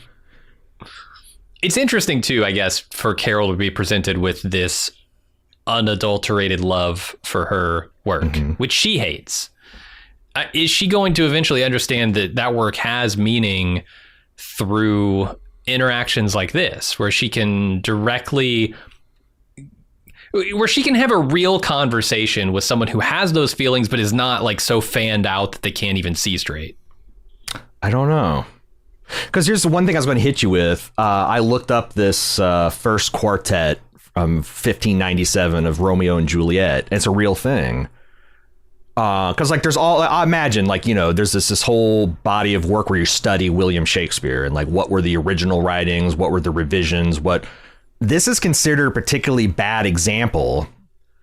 it's interesting too, I guess, for Carol to be presented with this unadulterated love for her work, which she hates. Is she going to eventually understand that work has meaning through interactions like this, where she can have a real conversation with someone who has those feelings, but is not like so fanned out that they can't even see straight? I don't know. Because here's the one thing I was going to hit you with. I looked up this first quartet from 1597 of Romeo and Juliet. It's a real thing. Because like I imagine like, you know, there's this whole body of work where you study William Shakespeare and like what were the original writings, what were the revisions, this is considered a particularly bad example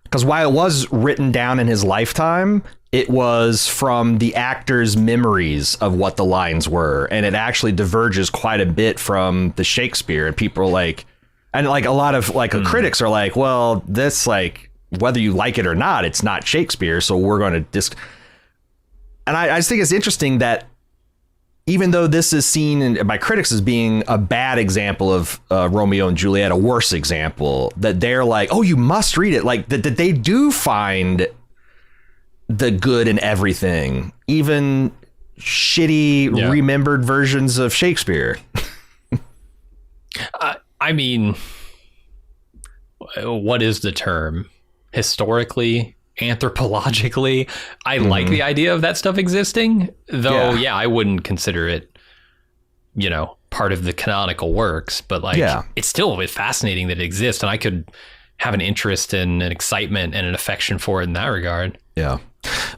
because while it was written down in his lifetime, it was from the actor's memories of what the lines were, and it actually diverges quite a bit from the Shakespeare. And people are like, and like a lot of like critics are like, well, this like, whether you like it or not, it's not Shakespeare, so we're going to And I just think it's interesting that even though this is seen by critics as being a bad example of Romeo and Juliet, a worse example, that they're like, oh, you must read it. Like that they do find the good in everything, even shitty remembered versions of Shakespeare. I mean, what is the term? Historically, anthropologically, I like the idea of that stuff existing, though. Yeah, I wouldn't consider it, you know, part of the canonical works, but like, it's still fascinating that it exists, and I could have an interest and an excitement and an affection for it in that regard. Yeah.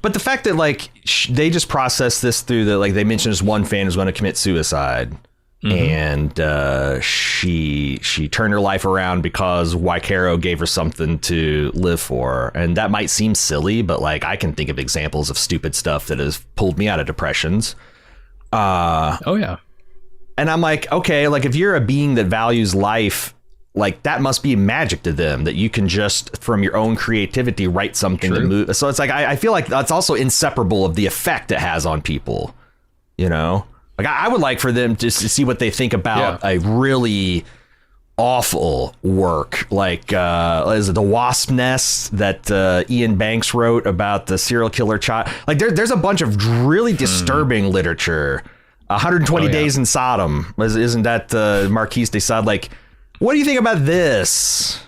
But the fact that like they just processed this through like they mentioned this one fan who's going to commit suicide. And she turned her life around because Waikaro gave her something to live for. And that might seem silly, but like I can think of examples of stupid stuff that has pulled me out of depressions. Oh, yeah. And I'm like, OK, like if you're a being that values life, like that must be magic to them that you can just from your own creativity write something to move. So it's like I feel like that's also inseparable of the effect it has on people, you know. Like I would like for them just to see what they think about a really awful work like is it The Wasp Nest that Ian Banks wrote about the serial killer child. Like there's a bunch of really disturbing literature. 120 Days in Sodom. Isn't that Marquise de Sade? Like, what do you think about this?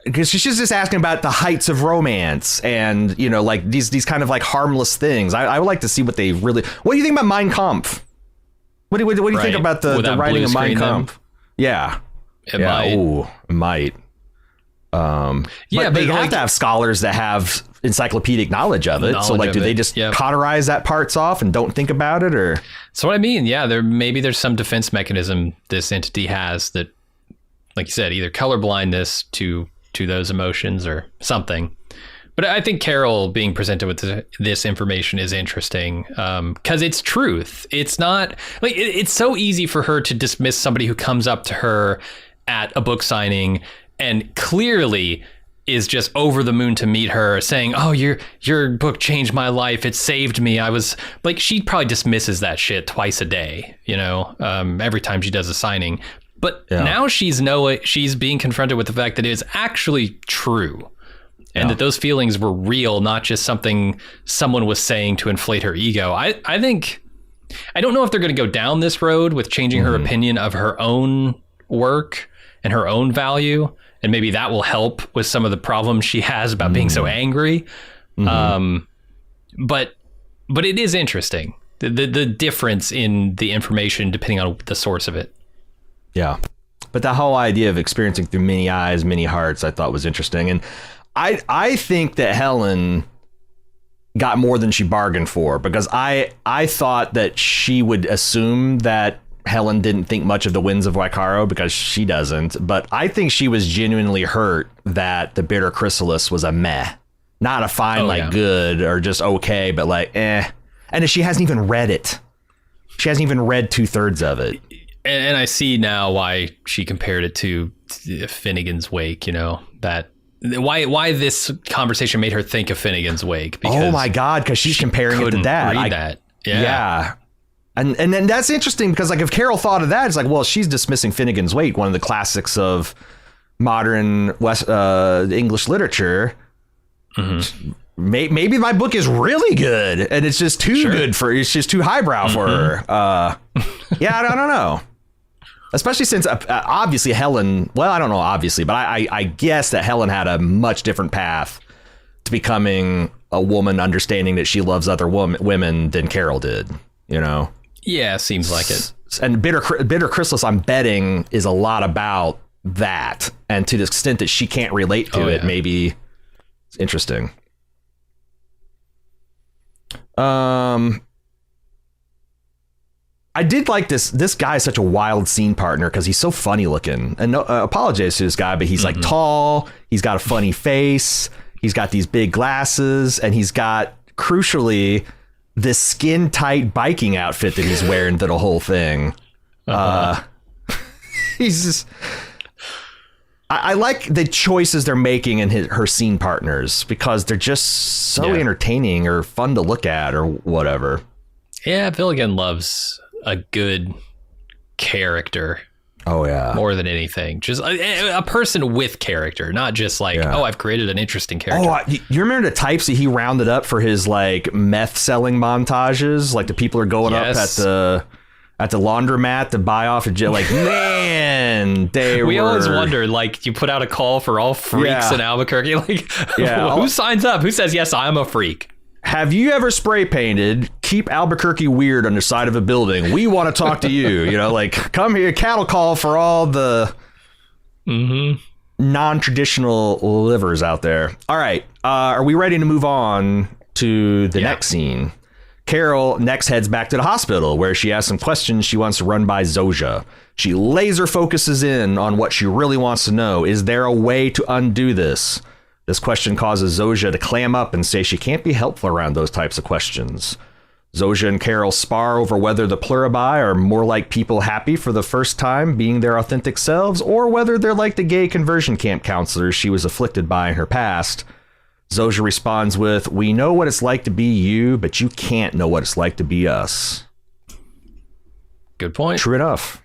Because she's just asking about the heights of romance and, you know, like these kind of like harmless things. I would like to see what they really. What do you think about Mein Kampf? What do you think about the writing of Mein Kampf? Yeah, it might. Ooh, it might. But they have to have scholars that have encyclopedic knowledge of it. So like, do they just cauterize that parts off and don't think about it, or? So what I mean, maybe there's some defense mechanism this entity has that, like you said, either color blindness to those emotions or something. But I think Carol being presented with this information is interesting because it's truth. It's not like it's so easy for her to dismiss somebody who comes up to her at a book signing and clearly is just over the moon to meet her, saying, oh, your book changed my life. It saved me. I was like, she probably dismisses that shit twice a day, you know, every time she does a signing. But now she's being confronted with the fact that it is actually true and that those feelings were real, not just something someone was saying to inflate her ego. I think, I don't know if they're going to go down this road with changing her opinion of her own work and her own value. And maybe that will help with some of the problems she has about being so angry. But it is interesting, the difference in the information depending on the source of it. Yeah. But the whole idea of experiencing through many eyes, many hearts, I thought was interesting. And I think that Helen got more than she bargained for, because I thought that she would assume that Helen didn't think much of the winds of Waikaro, because she doesn't. But I think she was genuinely hurt that the Bitter Chrysalis was a meh, not a fine, good or just okay, but like, eh. And she hasn't even read it. She hasn't even read 2/3 of it. And I see now why she compared it to Finnegan's Wake, you know, that why this conversation made her think of Finnegan's Wake. Because oh my God, because she's comparing it to that. Read that. Yeah. And then that's interesting because like if Carol thought of that, it's like, well, she's dismissing Finnegan's Wake, one of the classics of modern English literature. Mm-hmm. Maybe my book is really good and it's just too good it's just too highbrow for her. Yeah, I don't know. Especially since obviously Helen, well, I don't know, obviously, but I guess that Helen had a much different path to becoming a woman, understanding that she loves other women than Carol did, you know? Yeah, seems like it. And Bitter Chrysalis, I'm betting, is a lot about that. And to the extent that she can't relate to it, maybe it's interesting. I did like this guy is such a wild scene partner because he's so funny looking, and apologize to this guy, but he's like tall, he's got a funny face, he's got these big glasses, and he's got, crucially, this skin tight biking outfit that he's wearing the whole thing. He's just, I like the choices they're making in her scene partners because they're just so entertaining or fun to look at or whatever. Yeah, Billigan loves a good character. Oh yeah, more than anything, just a person with character, not just like I've created an interesting character. Oh, you remember the types that he rounded up for his like meth selling montages? Like the people are going up at the laundromat to buy off a jet. Like, man, we always wonder, like, you put out a call for all freaks in Albuquerque, like, who signs up? Who says yes, I'm a freak? Have you ever spray painted "Keep Albuquerque Weird" on the side of a building? We want to talk to you. You know, like, come here, cattle call for all the non-traditional livers out there. All right. Are we ready to move on to the next scene? Carol next heads back to the hospital where she asks some questions she wants to run by Zosha. She laser focuses in on what she really wants to know. Is there a way to undo this? This question causes Zosha to clam up and say she can't be helpful around those types of questions. Zosha and Carol spar over whether the Pluribi are more like people happy for the first time being their authentic selves, or whether they're like the gay conversion camp counselors she was afflicted by in her past. Zosha responds with, "We know what it's like to be you, but you can't know what it's like to be us." Good point. True enough.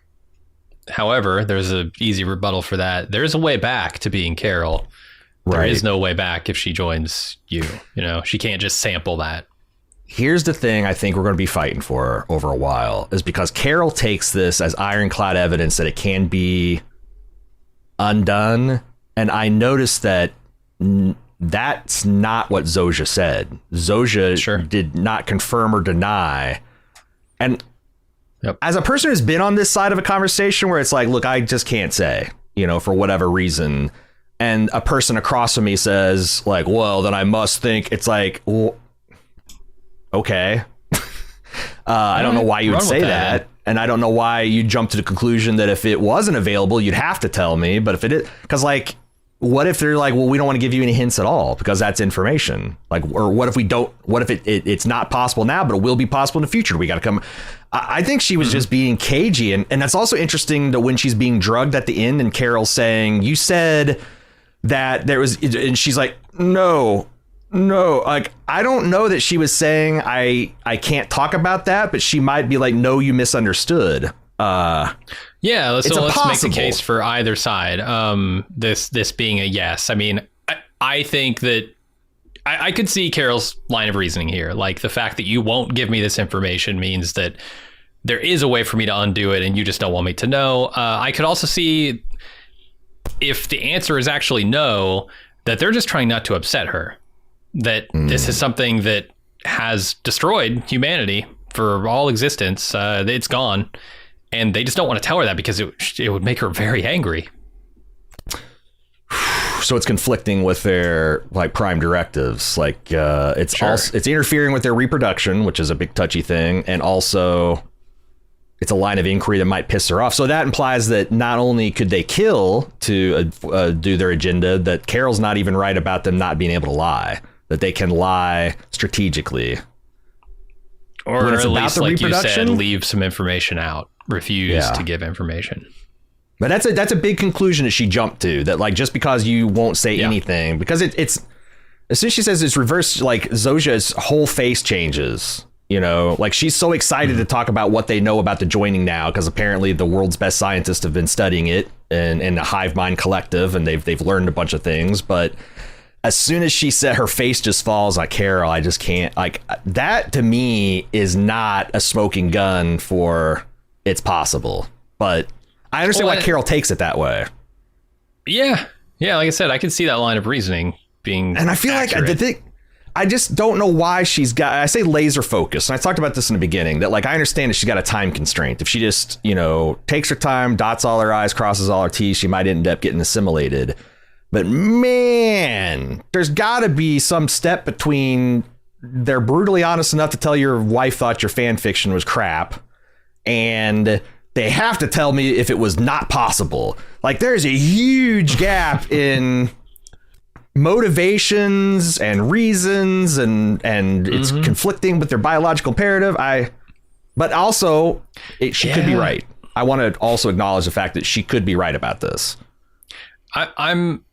However, there's an easy rebuttal for that. There's a way back to being Carol. There is no way back if she joins you. You know, she can't just sample that. Here's the thing I think we're going to be fighting for over a while is because Carol takes this as ironclad evidence that it can be undone. And I noticed that that's not what Zosha said. Zosha did not confirm or deny. And as a person who's been on this side of a conversation where it's like, look, I just can't say, you know, for whatever reason. And a person across from me says like, well, then I must think, it's like, well, okay. I don't know why you would say that. And I don't know why you jump to the conclusion that if it wasn't available, you'd have to tell me. But if it is, because like, what if they're like, well, we don't want to give you any hints at all because that's information. Like, or what if we don't, what if it's not possible now, but it will be possible in the future? We got to come. I think she was just being cagey. And that's also interesting that when she's being drugged at the end and Carol's saying, you said that there was, and she's like, no, like, I don't know that she was saying I can't talk about that, but she might be like, no, you misunderstood. Let's make the case for either side. This being a yes. I mean, I think that I could see Carol's line of reasoning here. Like the fact that you won't give me this information means that there is a way for me to undo it and you just don't want me to know. I could also see if the answer is actually no, that they're just trying not to upset her. That this is something that has destroyed humanity for all existence. It's gone. And they just don't want to tell her that because it would make her very angry. So it's conflicting with their like prime directives. Like it's also, it's interfering with their reproduction, which is a big touchy thing. And also it's a line of inquiry that might piss her off. So that implies that not only could they kill to do their agenda, that Carol's not even right about them not being able to lie, that they can lie strategically. Or at least, like you said, leave some information out. Refuse to give information. But that's a big conclusion that she jumped to, that like just because you won't say anything, because it's as soon as she says it's reversed, like Zosha's whole face changes. You know, like she's so excited to talk about what they know about the joining now, because apparently the world's best scientists have been studying it in the Hive Mind Collective, and they've learned a bunch of things. But as soon as she said, her face just falls like, Carol, I just can't, like, that to me is not a smoking gun for it's possible. But I understand why Carol takes it that way. Yeah. Yeah. Like I said, I can see that line of reasoning being and I feel accurate. Like the thing, I just don't know why she's got, I say laser focus. And I talked about this in the beginning, that like, I understand that she's got a time constraint. If she just, you know, takes her time, dots all her I's, crosses all her T's, she might end up getting assimilated. But man, there's got to be some step between they're brutally honest enough to tell your wife thought your fan fiction was crap, and they have to tell me if it was not possible. Like, there's a huge gap in motivations and reasons, and it's conflicting with their biological imperative. But also she could be right. I want to also acknowledge the fact that she could be right about this. I'm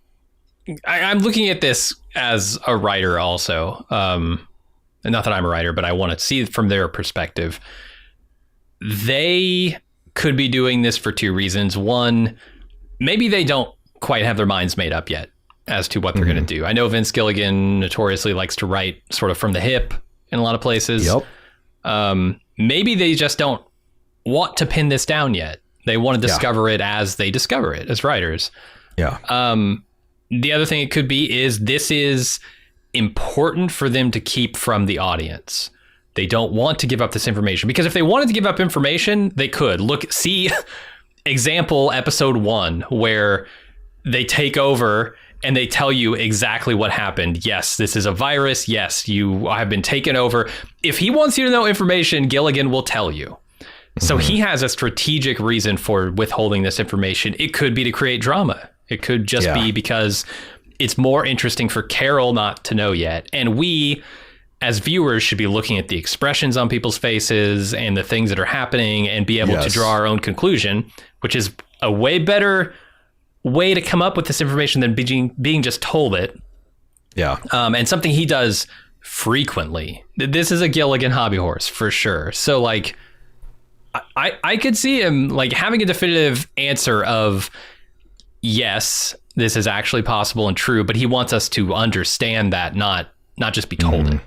looking at this as a writer also. Not that I'm a writer, but I want to see it from their perspective. They could be doing this for two reasons. One, maybe they don't quite have their minds made up yet as to what they're going to do. I know Vince Gilligan notoriously likes to write sort of from the hip in a lot of places. Yep. Maybe they just don't want to pin this down yet. They want to discover it as they discover it as writers. Yeah. The other thing it could be is this is important for them to keep from the audience. They don't want to give up this information, because if they wanted to give up information, they could. See example episode 1, where they take over and they tell you exactly what happened. Yes, this is a virus. Yes, you have been taken over. If he wants you to know information, Gilligan will tell you. So he has a strategic reason for withholding this information. It could be to create drama. It could just be because it's more interesting for Carol not to know yet. And we, as viewers, should be looking at the expressions on people's faces and the things that are happening and be able to draw our own conclusion, which is a way better way to come up with this information than being just told it. Yeah. And something he does frequently. This is a Gilligan hobby horse for sure. So like, I could see him like having a definitive answer of, yes, this is actually possible and true, but he wants us to understand that, not just be told it.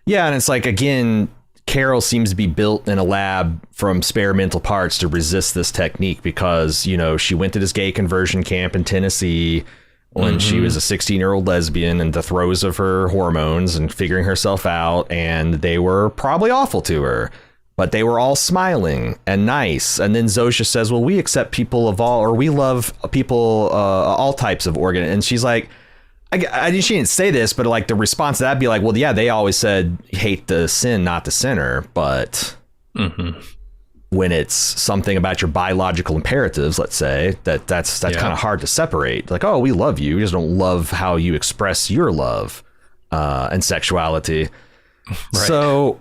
Yeah, and it's like, again, Carol seems to be built in a lab from spare mental parts to resist this technique, because, you know, she went to this gay conversion camp in Tennessee when she was a 16-year-old lesbian in the throes of her hormones and figuring herself out, and they were probably awful to her. But they were all smiling and nice. And then Zosha says, well, we accept people of all, or we love people, all types of organ. And she's like, she didn't say this, but like the response to that be like, well, yeah, they always said hate the sin, not the sinner. But when it's something about your biological imperatives, let's say, that's kind of hard to separate. Like, oh, we love you. We just don't love how you express your love and sexuality. Right. So...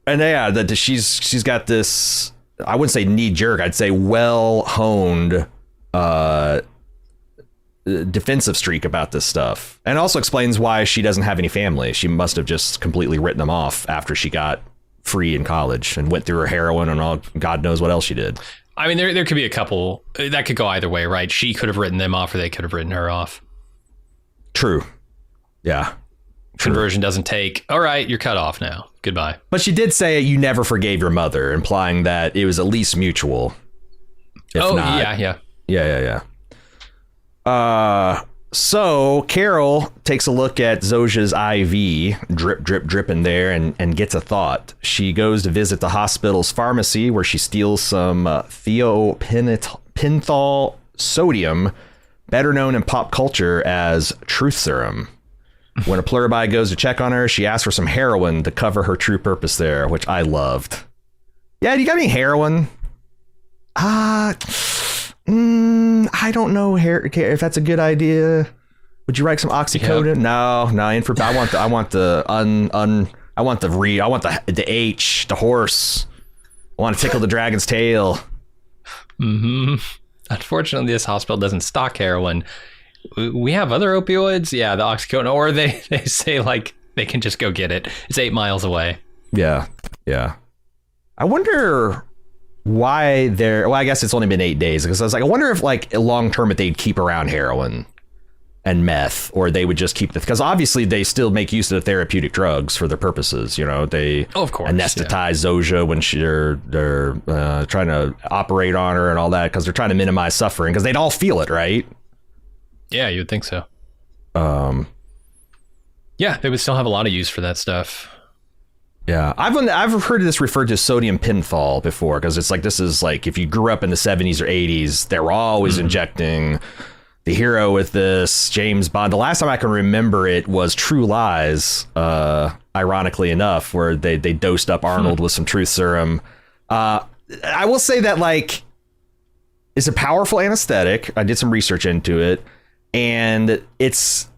And that she's got this, I wouldn't say knee jerk, I'd say well-honed defensive streak about this stuff. And also explains why she doesn't have any family. She must have just completely written them off after she got free in college and went through her heroin and all, God knows what else she did. I mean, there could be a couple, that could go either way, right? She could have written them off, or they could have written her off. True. Yeah. Conversion doesn't take, all right, you're cut off now. Goodbye. But she did say you never forgave your mother, implying that it was at least mutual. Yeah. So Carol takes a look at Zosha's IV, drip, drip, drip in there, and gets a thought. She goes to visit the hospital's pharmacy, where she steals some thiopental sodium, better known in pop culture as truth serum. When a Pluribus goes to check on her, she asks for some heroin to cover her true purpose there, which I loved. Yeah, do you got any heroin? I don't know if that's a good idea. Would you write some oxycodone? Yep. No. I want the H, the horse. I want to tickle the dragon's tail. unfortunately, this hospital doesn't stock heroin. We have other opioids. Yeah, the oxycodone. Or they say, like, they can just go get it. It's 8 miles away. Yeah. I wonder why they're... Well, I guess it's only been 8 days. Because I was like, I wonder if, like, long term, if they'd keep around heroin and meth, or they would just keep the... Because obviously they still make use of the therapeutic drugs for their purposes. You know, they of course anesthetize Zosha when they're trying to operate on her and all that, because they're trying to minimize suffering, because they'd all feel it, right? Yeah, you would think so. Yeah, they would still have a lot of use for that stuff. Yeah, I've heard this referred to sodium pentothal before, because it's like, this is like, if you grew up in the 70s or 80s, they were always injecting the hero with this. James Bond. The last time I can remember it was True Lies, ironically enough, where they dosed up Arnold with some truth serum. I will say that, like, it's a powerful anesthetic. I did some research into it, and its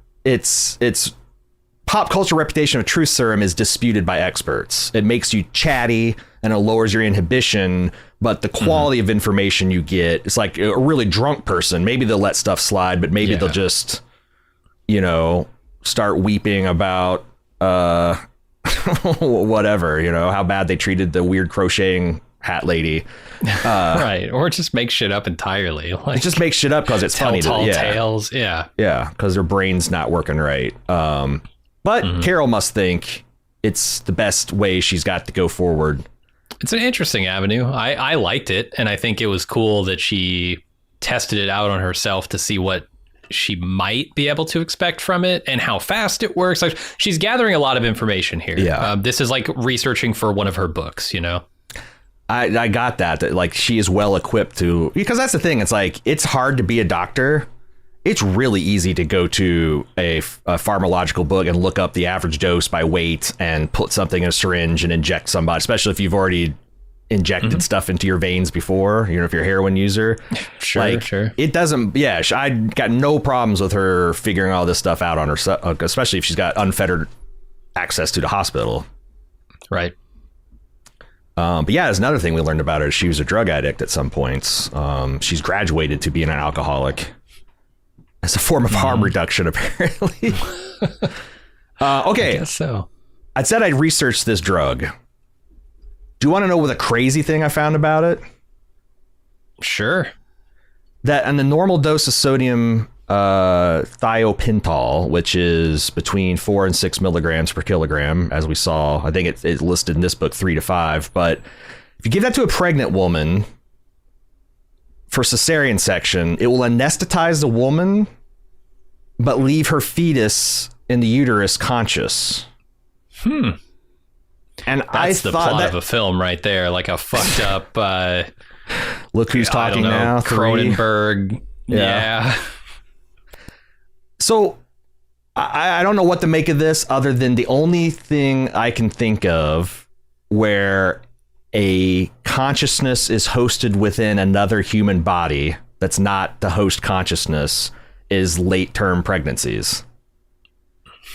pop culture reputation of truth serum is disputed by experts. It makes you chatty and it lowers your inhibition, but the quality of information you get, it's like a really drunk person. Maybe they'll let stuff slide, but maybe they'll just, you know, start weeping about whatever, you know, how bad they treated the weird crocheting hat lady. Right. Or just make shit up entirely. Like, just make shit up because it's funny. Tall tales. Yeah. Yeah. Because their brain's not working right. But Carol must think it's the best way she's got to go forward. It's an interesting avenue. I liked it. And I think it was cool that she tested it out on herself to see what she might be able to expect from it and how fast it works. Like, she's gathering a lot of information here. Yeah. This is like researching for one of her books, you know? I got that like she is well equipped to, because that's the thing. It's like, it's hard to be a doctor. It's really easy to go to a pharmacological book and look up the average dose by weight and put something in a syringe and inject somebody, especially if you've already injected stuff into your veins before, you know, if you're a heroin user. Sure. It doesn't. Yeah. I got no problems with her figuring all this stuff out on herself, especially if she's got unfettered access to the hospital. Right. But yeah, there's another thing we learned about her. She was a drug addict at some points. She's graduated to being an alcoholic as a form of harm reduction, apparently. Okay. I guess so. I said I'd research this drug. Do you want to know what the crazy thing I found about it? Sure. That on the normal dose of sodium thiopental, which is between 4 and 6 milligrams per kilogram, as we saw, I think it's listed in this book 3 to 5. But if you give that to a pregnant woman for cesarean section, it will anesthetize the woman, but leave her fetus in the uterus conscious. And that's the plot that, of a film right there, like a fucked up. Look who's talking now. Cronenberg. Yeah. So I don't know what to make of this, other than the only thing I can think of where a consciousness is hosted within another human body that's not the host consciousness is late term pregnancies.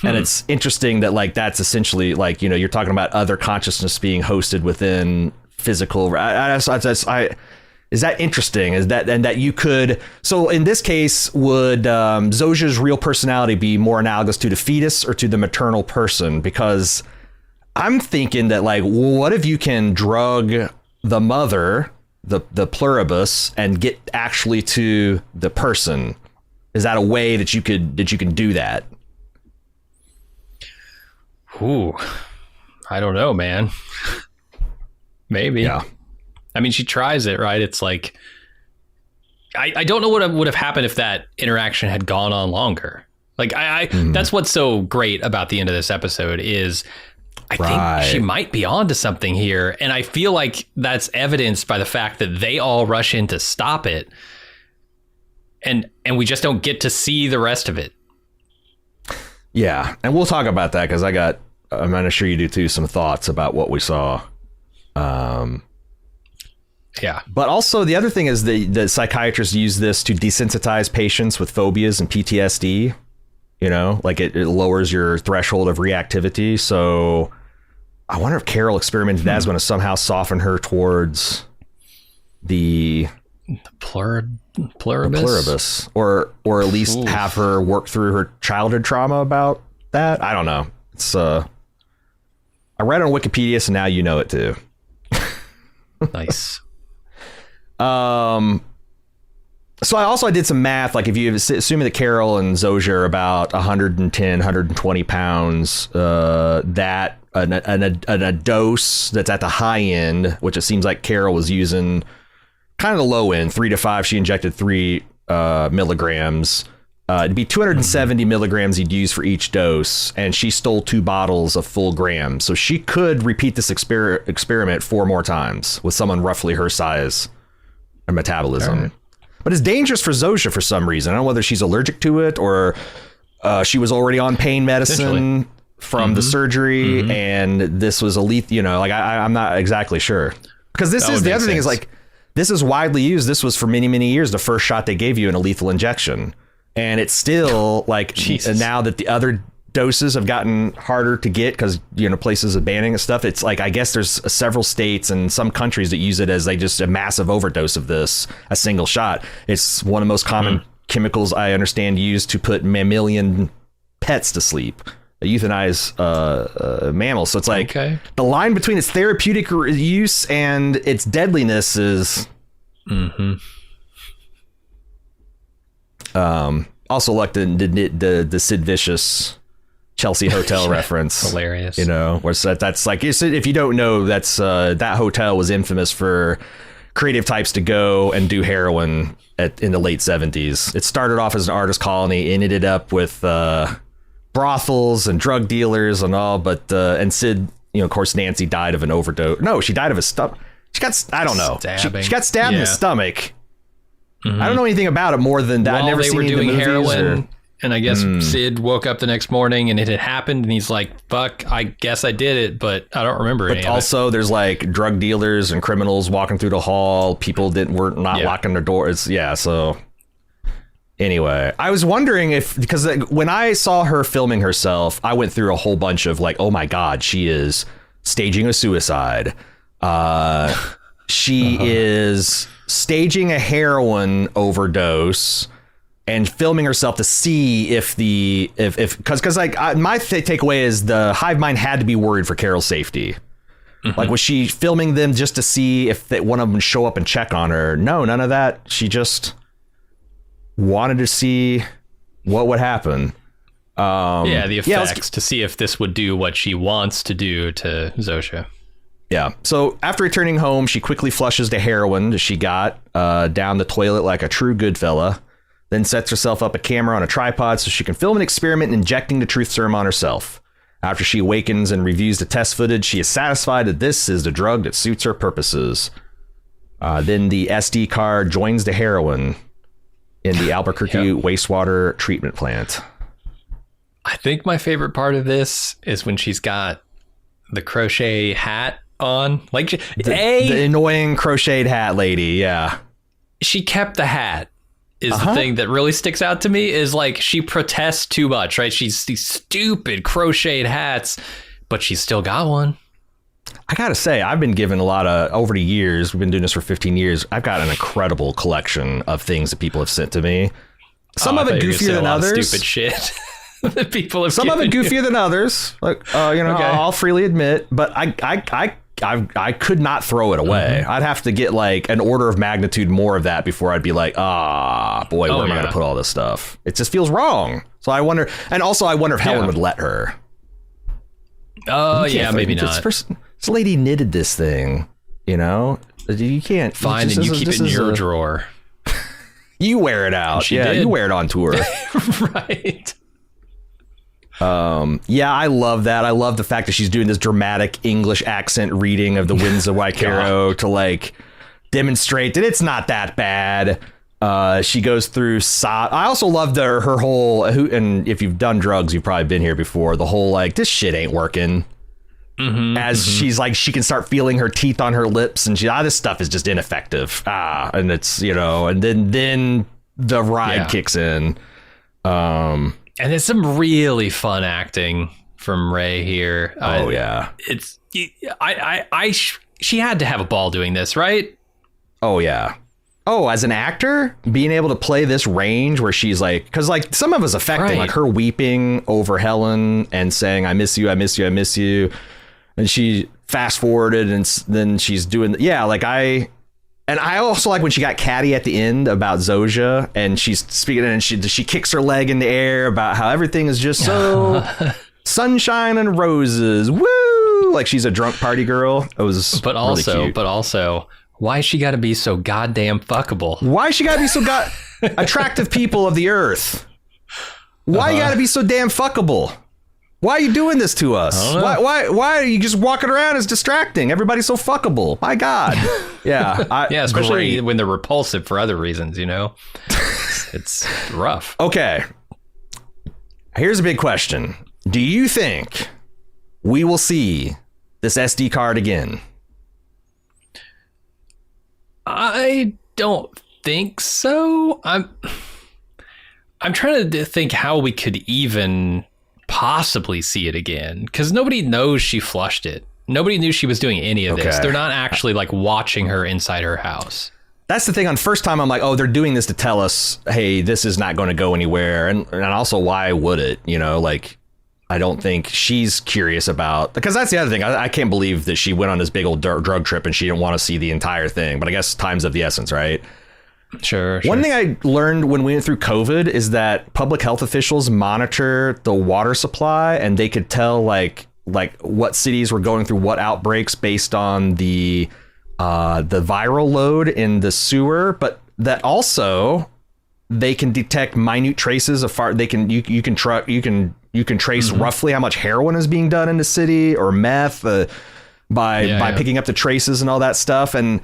And it's interesting that, like, that's essentially like, you know, you're talking about other consciousness being hosted within physical. Is that interesting? Is that, and that you could, so in this case, would Zosha's real personality be more analogous to the fetus or to the maternal person? Because I'm thinking that, like, what if you can drug the mother, the pluribus, and get actually to the person? Is that a way that you can do that? Ooh, I don't know, man. Maybe. Yeah. I mean, she tries it, right? It's like, I don't know what would have happened if that interaction had gone on longer. Like, that's what's so great about the end of this episode is I think she might be onto something here. And I feel like that's evidenced by the fact that they all rush in to stop it. And we just don't get to see the rest of it. Yeah. And we'll talk about that because I'm not sure you do too, some thoughts about what we saw. Yeah. But also the other thing is the psychiatrists use this to desensitize patients with phobias and PTSD. You know, like it lowers your threshold of reactivity. So I wonder if Carol experimented that is going to somehow soften her towards the Pluribus? Pluribus, or at least have her work through her childhood trauma about that. I don't know. It's I read it on Wikipedia, so now you know it too. Nice. So I did some math. Like if you assuming that Carol and Zosha are about 110, 120 pounds, that a dose that's at the high end, which it seems like Carol was using kind of the low end, 3 to 5. She injected 3 milligrams. It'd be 270 milligrams you'd use for each dose, and she stole 2 bottles of full grams. So she could repeat this experiment 4 more times with someone roughly her size and metabolism. Right. But it's dangerous for Zosha for some reason. I don't know whether she's allergic to it or she was already on pain medicine from the surgery, and this was a lethal, I'm not exactly sure. Because this is the other thing is like, this is widely used. This was for many, many years the first shot they gave you in a lethal injection. And it's still like now that the other doses have gotten harder to get because, places are banning and stuff. It's like, I guess there's several states and some countries that use it as just a massive overdose of this, a single shot. It's one of the most common chemicals I understand used to put mammalian pets to sleep, euthanize mammals. So it's like the line between its therapeutic use and its deadliness is... Also like the Sid Vicious Chelsea Hotel reference. Hilarious. Where that's like, if you don't know, that's that hotel was infamous for creative types to go and do heroin in the late 70s. It started off as an artist colony, ended up with brothels and drug dealers and all, but and Sid, of course, Nancy died of an overdose. No, she died of a stomach. She got, I don't know. She got stabbed in the stomach. I don't know anything about it more than that. Well, I've never seen doing the heroin, and I guess Sid woke up the next morning and it had happened, and he's like, "Fuck, I guess I did it, but I don't remember any of it." But also, there's like drug dealers and criminals walking through the hall. People weren't locking their doors. So anyway, I was wondering because when I saw her filming herself, I went through a whole bunch of like, oh my God, she is staging a suicide. She is staging a heroin overdose and filming herself to see if because like my takeaway is the hive mind had to be worried for Carol's safety. Like, was she filming them just to see if one of them would show up and check on her? No, none of that. She just wanted to see what would happen. The effects to see if this would do what she wants to do to Zosha. Yeah. So after returning home, she quickly flushes the heroin that she got down the toilet like a true good fella, then sets herself up a camera on a tripod so she can film an experiment injecting the truth serum on herself. After she awakens and reviews the test footage, she is satisfied that this is the drug that suits her purposes. Then the SD card joins the heroin in the Albuquerque wastewater treatment plant. I think my favorite part of this is when she's got the crochet hat on, like the annoying crocheted hat lady. Yeah, she kept the hat. Is the thing that really sticks out to me is like she protests too much, right? She's these stupid crocheted hats, but she's still got one. I gotta say, I've been given a lot of, over the years, we've been doing this for 15 years. I've got an incredible collection of things that people have sent to me. Some of it goofier than others. Stupid shit. That people have some of it goofier than others, like I'll freely admit, but I could not throw it away. I'd have to get like an order of magnitude more of that before I'd be like, where am I gonna put all this stuff? It just feels wrong. So I wonder, and also I wonder if Helen would let her. Oh yeah, maybe not. This lady knitted this thing, you can't. Fine, and you keep it in your drawer. You wear it out. You wear it on tour. Right. I love that. I love the fact that she's doing this dramatic English accent reading of the Winds of Waikiro to like demonstrate that it's not that bad. She goes through I also love her whole and if you've done drugs, you've probably been here before, the whole like, this shit ain't working. She's like, she can start feeling her teeth on her lips and this stuff is just ineffective. And it's, and then the ride kicks in. And there's some really fun acting from Ray here. She had to have a ball doing this, right? Oh yeah. as an actor, being able to play this range where she's like, because like some of us affecting, like her weeping over Helen and saying, I miss you, I miss you, I miss you. And she fast forwarded and then she's doing, and I also like when she got catty at the end about Zosia and she's speaking and she kicks her leg in the air about how everything is just so sunshine and roses. Woo! Like she's a drunk party girl. It was really cute. But also, why she got to be so goddamn fuckable? Why she got to be so attractive people of the earth? Why you got to be so damn fuckable? Why are you doing this to us? Why are you just walking around as distracting? Everybody's so fuckable. My God. Yeah. Yeah, especially when they're repulsive for other reasons, you know? It's rough. Okay. Here's a big question. Do you think we will see this SD card again? I don't think so. I'm trying to think how we could even possibly see it again, because nobody knows she flushed it. Nobody knew she was doing any of this. They're not actually like watching her inside her house. That's the thing. On first time, I'm like, oh, they're doing this to tell us, hey, this is not going to go anywhere. And also, why would it? You know, like, I don't think she's curious about, because that's the other thing. I can't believe that she went on this big old drug trip and she didn't want to see the entire thing. But I guess time's of the essence, right? Sure. One thing I learned when we went through COVID is that public health officials monitor the water supply, and they could tell like what cities were going through what outbreaks based on the viral load in the sewer, but that also they can detect minute traces of you can trace roughly how much heroin is being done in the city or meth by picking up the traces and all that stuff. And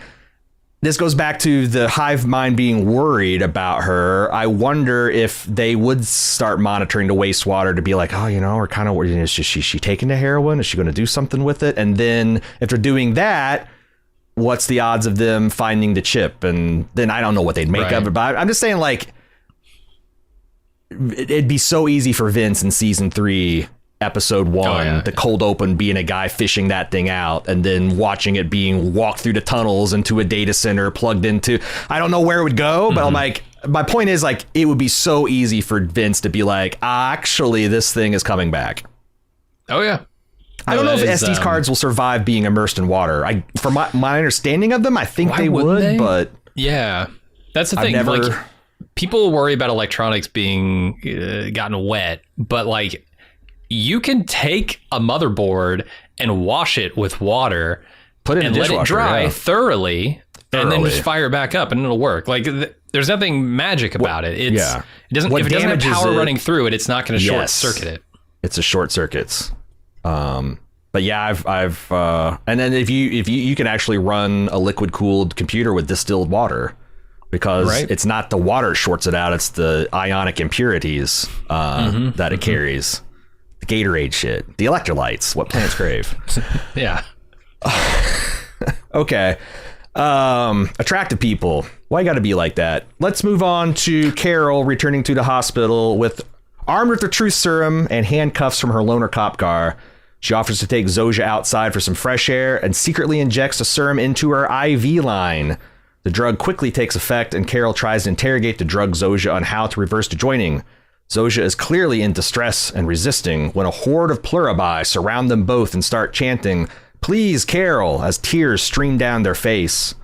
this goes back to the hive mind being worried about her. I wonder if they would start monitoring the wastewater to be like, oh, you know, we're kind of worried. Is she taking the heroin? Is she going to do something with it? And then if they're doing that, what's the odds of them finding the chip? And then I don't know what they'd make of it. But I'm just saying, like, it'd be so easy for Vince in season 3, episode 1, the cold open being a guy fishing that thing out and then watching it being walked through the tunnels into a data center plugged into, I don't know where it would go, but I'm like, my point is, like, it would be so easy for Vince to be like, actually, this thing is coming back. Oh, yeah. I don't know if SD cards will survive being immersed in water. From my understanding of them, I think they would, but yeah, that's the thing. Like, people worry about electronics being gotten wet, but like, you can take a motherboard and wash it with water, put it in and let it dry thoroughly, and then just fire it back up, and it'll work. Like, there's nothing magic about it. It doesn't. If it doesn't have power running through it, it's not going to short circuit it. It's a short circuits. But yeah, I've and then if you can actually run a liquid cooled computer with distilled water, because it's not the water shorts it out, it's the ionic impurities that it carries. The Gatorade shit, the electrolytes, what plants crave. Yeah. Okay. Attractive people. Why you gotta be like that? Let's move on to Carol returning to the hospital armed with the truth serum and handcuffs from her loner cop car. She offers to take Zosia outside for some fresh air and secretly injects the serum into her IV line. The drug quickly takes effect, and Carol tries to interrogate the drug Zosia on how to reverse the joining. Zosia is clearly in distress and resisting when a horde of Pluribus surround them both and start chanting, "Please, Carol," as tears stream down their face.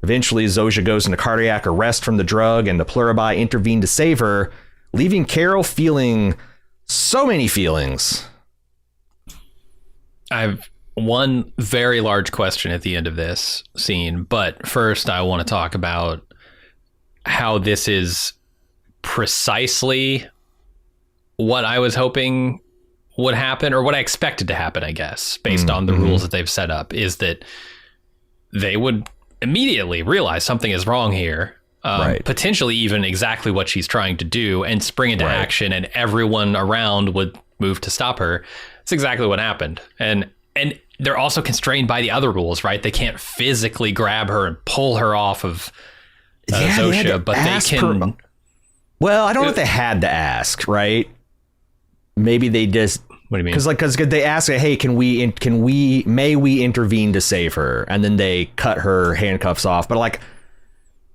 Eventually, Zosia goes into cardiac arrest from the drug, and the Pluribus intervene to save her, leaving Carol feeling so many feelings. I have one very large question at the end of this scene, but first I want to talk about how this is precisely what I was hoping would happen, or what I expected to happen, I guess, based on the rules that they've set up, is that they would immediately realize something is wrong here, potentially even exactly what she's trying to do, and spring into action, and everyone around would move to stop her. That's exactly what happened. And they're also constrained by the other rules, right? They can't physically grab her and pull her off of Zosia, but they can. Well, I don't know if they had to ask, right? Maybe they just. What do you mean? Because they ask, hey, may we intervene to save her? And then they cut her handcuffs off. But like,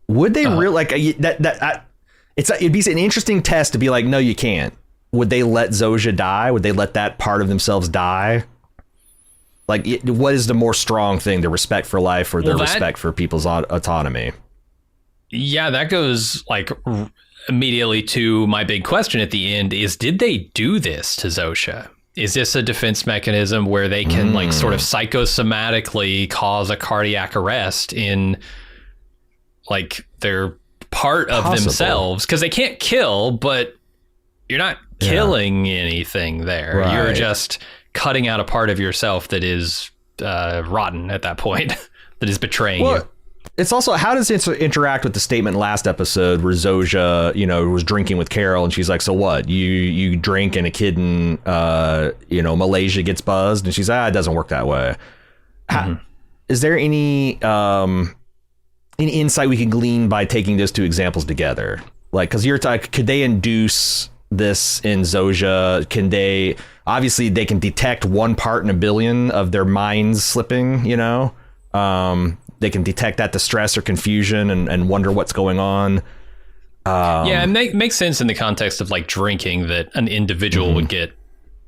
Would they really like it'd be an interesting test to be like, no, you can't. Would they let Zosha die? Would they let that part of themselves die? Like, what is the more strong thing, the respect for life or the respect for people's autonomy? Yeah, that goes like immediately to my big question at the end is, did they do this to Zosha? Is this a defense mechanism where they can like sort of psychosomatically cause a cardiac arrest in like their part of themselves? Because they can't kill, but you're not killing anything there. Right. You're just cutting out a part of yourself that is rotten at that point, that is betraying you. It's also, how does it interact with the statement last episode where Zosha, was drinking with Carol and she's like, so what? You drink and a kid in, Malaysia gets buzzed, and she's like, it doesn't work that way. Is there any insight we can glean by taking those two examples together? Like, because could they induce this in Zosha? Obviously they can detect 1 part in a billion of their minds slipping, they can detect that distress or confusion and wonder what's going on. It makes sense in the context of like drinking, that an individual would get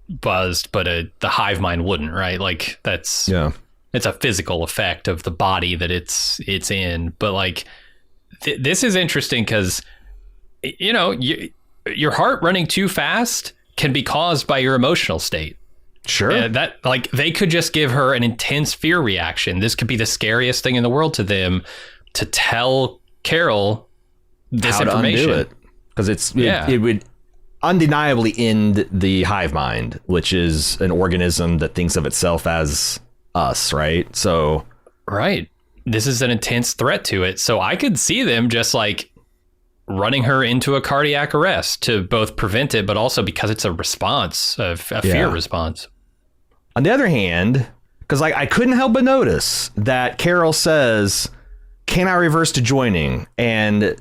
buzzed, but the hive mind wouldn't, right? Like it's a physical effect of the body that it's in. But like this is interesting because, your heart running too fast can be caused by your emotional state. Sure. That like they could just give her an intense fear reaction. This could be the scariest thing in the world to them, to tell Carol this information. Because it would undeniably end the hive mind, which is an organism that thinks of itself as us, right? So right. This is an intense threat to it. So I could see them just like running her into a cardiac arrest to both prevent it, but also because it's a response, a fear response. On the other hand, because I couldn't help but notice that Carol says, can I reverse to joining? And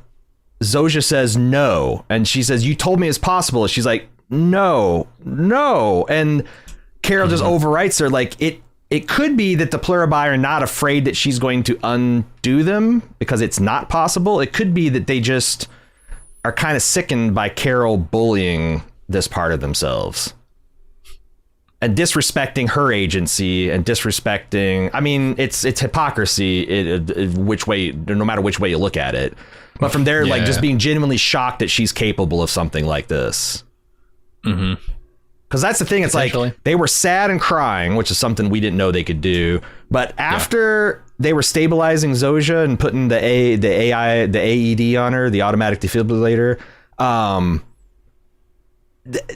Zosha says no. And she says, you told me it's possible. She's like, no. And Carol just overwrites her. Like, it could be that the Pluribi are not afraid that she's going to undo them because it's not possible. It could be that they just are kind of sickened by Carol bullying this part of themselves and disrespecting her agency and disrespecting. I mean, it's hypocrisy, which way, no matter which way you look at it. But from there, like just being genuinely shocked that she's capable of something like this. Mm-hmm. Because that's the thing. It's like they were sad and crying, which is something we didn't know they could do. But after they were stabilizing Zosha and putting the AED on her, the automatic defibrillator,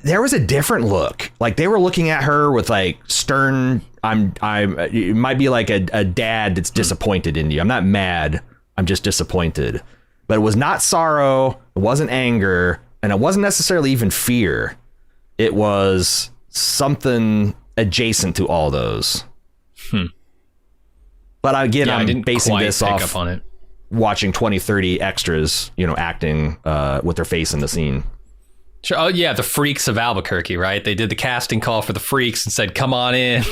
there was a different look. Like they were looking at her with like stern. It might be like a dad that's disappointed in you. I'm not mad. I'm just disappointed. But it was not sorrow. It wasn't anger, and it wasn't necessarily even fear. It was something adjacent to all those. But again, I'm basing this off on it. Watching 20-30 extras, acting with their face in the scene. Sure. Oh yeah, the Freaks of Albuquerque, right? They did the casting call for the Freaks and said, "Come on in,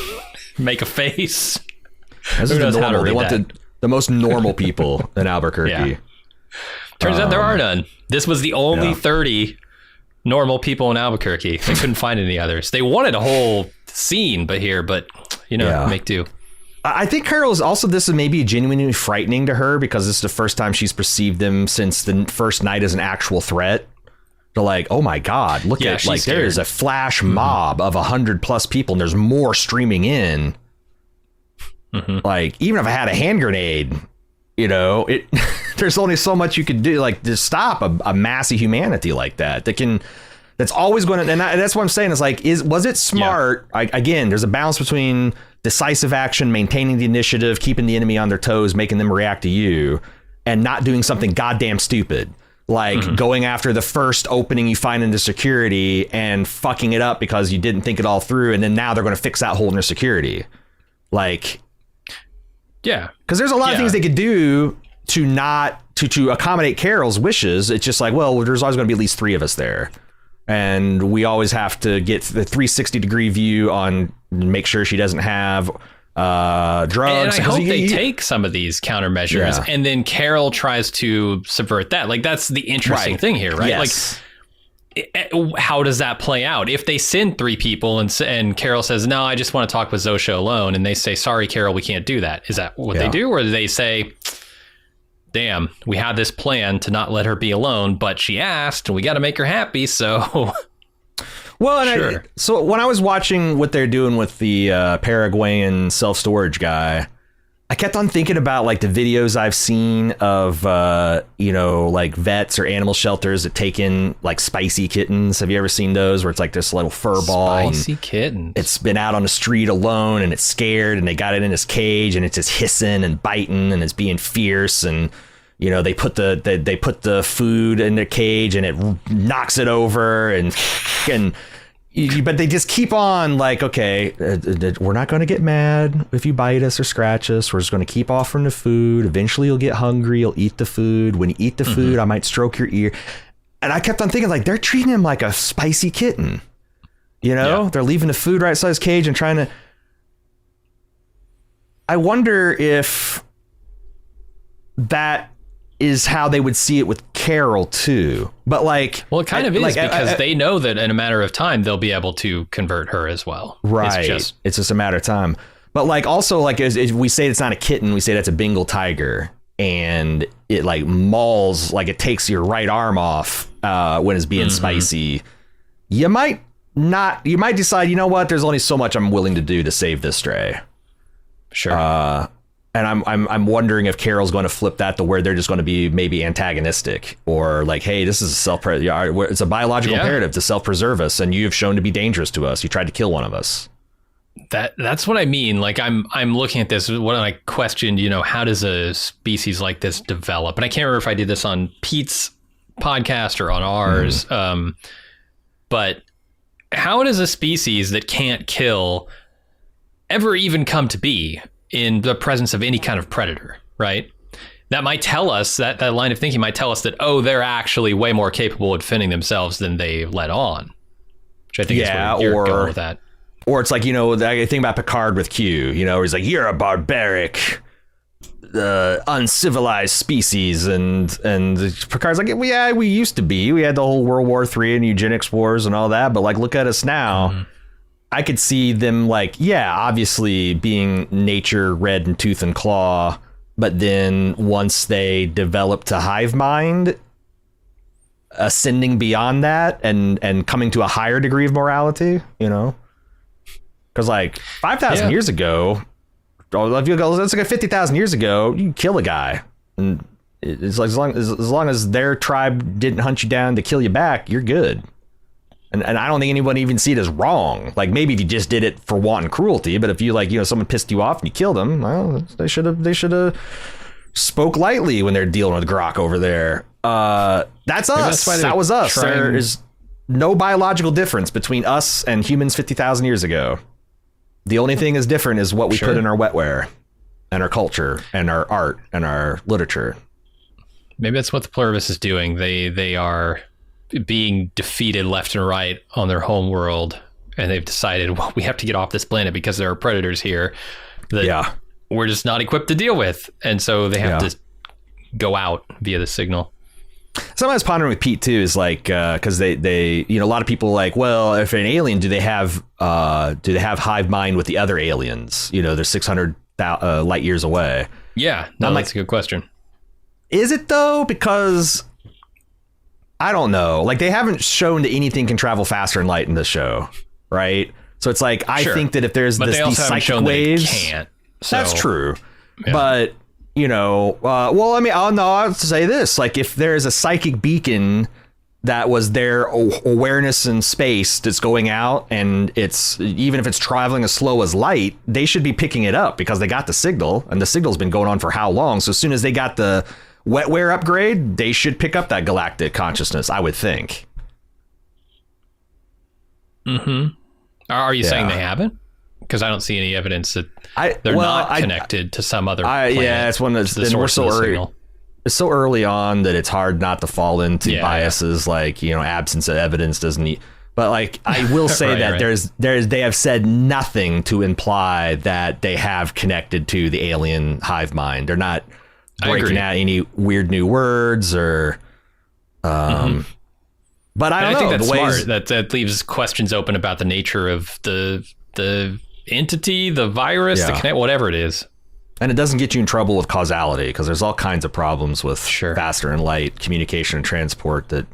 make a face." This is normal. They want the most normal people in Albuquerque. Yeah. Turns out there are none. This was the only 30 normal people in Albuquerque. They couldn't find any others. They wanted a whole scene, make do. I think Carol is also, this is maybe genuinely frightening to her because this is the first time she's perceived them since the first night as an actual threat. They're like, oh my God, look at, like, scared. There is a flash mob of 100+ people and there's more streaming in. Like, even if I had a hand grenade, there's only so much you could do, like, to stop a mass of humanity like that. That's always going to, and that's what I'm saying. Is like, was it smart? Again, there's a balance between decisive action, maintaining the initiative, keeping the enemy on their toes, making them react to you, and not doing something goddamn stupid. Like going after the first opening you find into security and fucking it up because you didn't think it all through. And then now they're going to fix that hole in their security. Like, yeah, because there's a lot of things they could do to accommodate Carol's wishes. It's just like, well, there's always going to be at least 3 of us there. And we always have to get the 360 degree view on, make sure she doesn't have drugs. And I hope they take some of these countermeasures, and then Carol tries to subvert that. Like, that's the interesting thing here, right? Yes. Like, how does that play out? If they send 3 people and Carol says, no, I just want to talk with Zosha alone, and they say, sorry, Carol, we can't do that. Is that what they do? Or do they say, damn, we had this plan to not let her be alone, but she asked and we got to make her happy. So, well, and so when I was watching what they're doing with the Paraguayan self-storage guy, I kept on thinking about like the videos I've seen of, like vets or animal shelters that take in like spicy kittens. Have you ever seen those where it's like this little fur ball? Spicy kitten. It's been out on the street alone and it's scared and they got it in this cage and it's just hissing and biting and it's being fierce. And, they put the food in the cage and it knocks it over but they just keep on like, okay, we're not going to get mad if you bite us or scratch us. We're just going to keep offering the food. Eventually you'll get hungry. You'll eat the food. When you eat the food, I might stroke your ear. And I kept on thinking like they're treating him like a spicy kitten. They're leaving the food right outside his cage and trying to. I wonder if that is how they would see it with Carol too. But like, well, it kind of is because they know that in a matter of time, they'll be able to convert her as well. Right. It's just a matter of time. But like, also like, as we say, it's not a kitten, we say that's a Bengal tiger, and it like mauls, like it takes your right arm off when it's being spicy. You might decide, you know what, there's only so much I'm willing to do to save this stray. Sure. And I'm wondering if Carol's going to flip that to where they're just going to be maybe antagonistic, or like, hey, this is it's a biological imperative to self-preserve us, and you have shown to be dangerous to us. You tried to kill one of us. That's what I mean. Like, I'm looking at this when I questioned, how does a species like this develop? And I can't remember if I did this on Pete's podcast or on ours. But how does a species that can't kill ever even come to be in the presence of any kind of predator, right? That might tell us, that line of thinking might tell us that, they're actually way more capable of defending themselves than they let on. Which I think is where you're going with that. Or it's like, I think about Picard with Q, where he's like, you're a barbaric, uncivilized species. And Picard's like, we used to be. We had the whole World War III and eugenics wars and all that. But like, look at us now. I could see them like, obviously being nature red in tooth and claw. But then once they develop to hive mind, ascending beyond that and coming to a higher degree of morality, because like 5,000 years ago, let's like 50,000 years ago, you kill a guy. And it's like as long as their tribe didn't hunt you down to kill you back, you're good. And I don't think anyone even see it as wrong. Like maybe if you just did it for wanton cruelty, but if you like, someone pissed you off and you killed them, well, they should have spoke lightly when they're dealing with Grok over there. That's us. That was us. There is no biological difference between us and humans 50,000 years ago. The only thing is different is what we put in our wetware and our culture and our art and our literature. Maybe that's what the Pluribus is doing. They are being defeated left and right on their home world, and they've decided, well, we have to get off this planet because there are predators here that we're just not equipped to deal with, and so they have to go out via the signal. Something I was pondering with Pete too is like, because they a lot of people are like, well, if an alien, do they have hive mind with the other aliens? They're 600 light years away. Yeah, no, that's a good question. Is it though? Because I don't know. Like, they haven't shown that anything can travel faster in light in this show, right? So it's like, I think that if there's these psychic waves, can't. So, that's true. Yeah. But I'll say this: like, if there is a psychic beacon that was their awareness in space that's going out, and it's even if it's traveling as slow as light, they should be picking it up because they got the signal, and the signal's been going on for how long? So as soon as they got the wetware upgrade, they should pick up that galactic consciousness, I would think. Are you saying they haven't? Because I don't see any evidence that they're not connected to some other planet. Yeah, it's one that's the source of the signal. It's so early on that it's hard not to fall into biases like, absence of evidence doesn't need. But like, I will say that they have said nothing to imply that they have connected to the alien hive mind. They're not breaking out any weird new words or. But I don't know. I think that's smart. That leaves questions open about the nature of the entity, the virus, the connect, whatever it is. And it doesn't get you in trouble with causality, because there's all kinds of problems with faster and light communication and transport that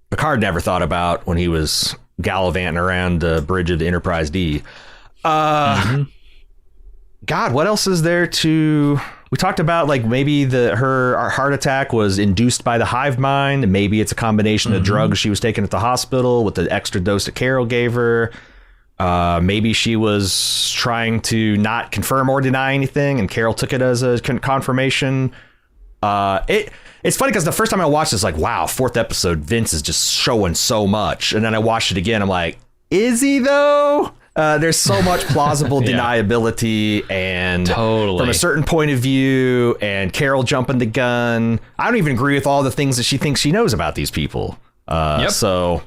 Picard never thought about when he was gallivanting around the bridge of the Enterprise D. God, what else is there to... We talked about like maybe her heart attack was induced by the hive mind, and maybe it's a combination of drugs she was taking at the hospital with the extra dose that Carol gave her. Maybe she was trying to not confirm or deny anything, and Carol took it as a confirmation. It's funny because the first time I watched this, like, wow, 4th episode, Vince is just showing so much, and then I watched it again. I'm like, is he though? There's so much plausible deniability, and from a certain point of view, and Carol jumping the gun. I don't even agree with all the things that she thinks she knows about these people. So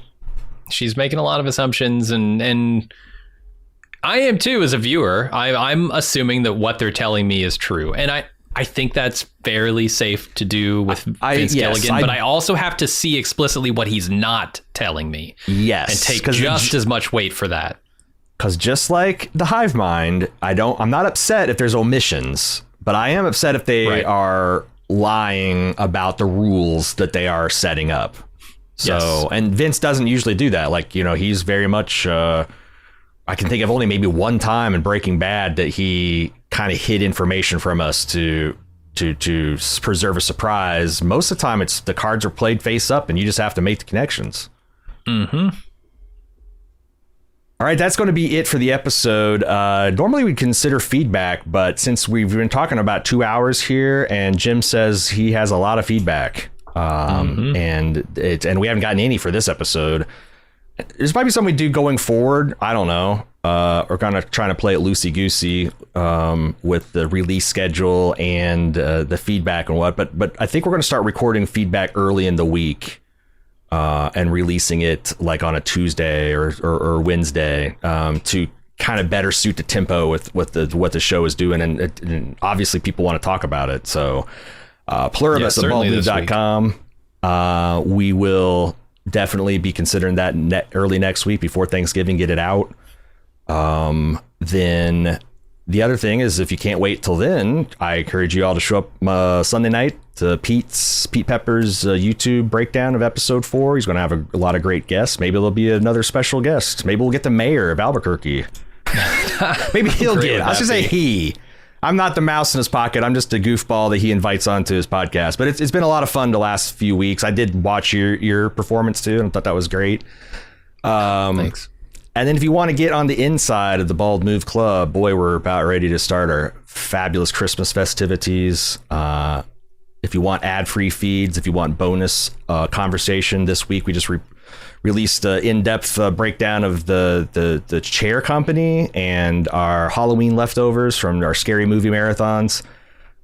she's making a lot of assumptions, and I am too as a viewer. I'm assuming that what they're telling me is true, and I think that's fairly safe to do with Vince Gilligan, but I also have to see explicitly what he's not telling me. Yes, and take just as much weight for that. Because just like the hive mind, I'm not upset if there's omissions, but I am upset if they are lying about the rules that they are setting up. So, and Vince doesn't usually do that. Like, he's very much, I can think of only maybe one time in Breaking Bad that he kind of hid information from us to preserve a surprise. Most of the time, it's the cards are played face up and you just have to make the connections. All right, that's going to be it for the episode. Normally we'd consider feedback, but since we've been talking about 2 hours here, and Jim says he has a lot of feedback, and we haven't gotten any for this episode. This might be something we do going forward. I don't know. We're kind of trying to play it loosey-goosey with the release schedule and the feedback and what. But I think we're going to start recording feedback early in the week. And releasing it like on a Tuesday or Wednesday to kind of better suit the tempo with what the show is doing. And obviously people want to talk about it. So Pluribus at baldmove.com. We will definitely be considering that early next week before Thanksgiving, get it out. Then the other thing is, if you can't wait till then, I encourage you all to show up Sunday night to Pete Pepper's YouTube breakdown of episode 4. He's going to have a lot of great guests. Maybe there'll be another special guest. Maybe we'll get the mayor of Albuquerque. Maybe he'll get. I should say he. I'm not the mouse in his pocket. I'm just a goofball that he invites onto his podcast. But it's been a lot of fun the last few weeks. I did watch your performance too, and I thought that was great. Thanks. And then if you want to get on the inside of the Bald Move Club, boy, we're about ready to start our fabulous Christmas festivities. If you want ad-free feeds, if you want bonus conversation, this week we just released an in-depth breakdown of the Chair Company and our Halloween leftovers from our scary movie marathons.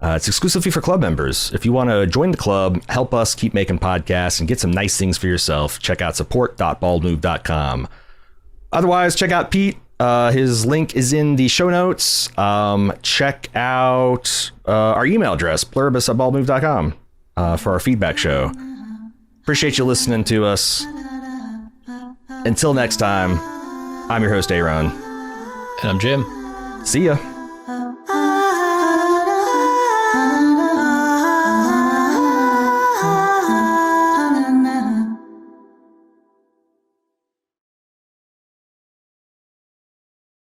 It's exclusively for club members. If you want to join the club, help us keep making podcasts and get some nice things for yourself, check out support.baldmove.com. Otherwise, check out Pete. His link is in the show notes. Check out our email address, pluribus@baldmove.com, for our feedback show. Appreciate you listening to us. Until next time, I'm your host, Aaron. And I'm Jim. See ya.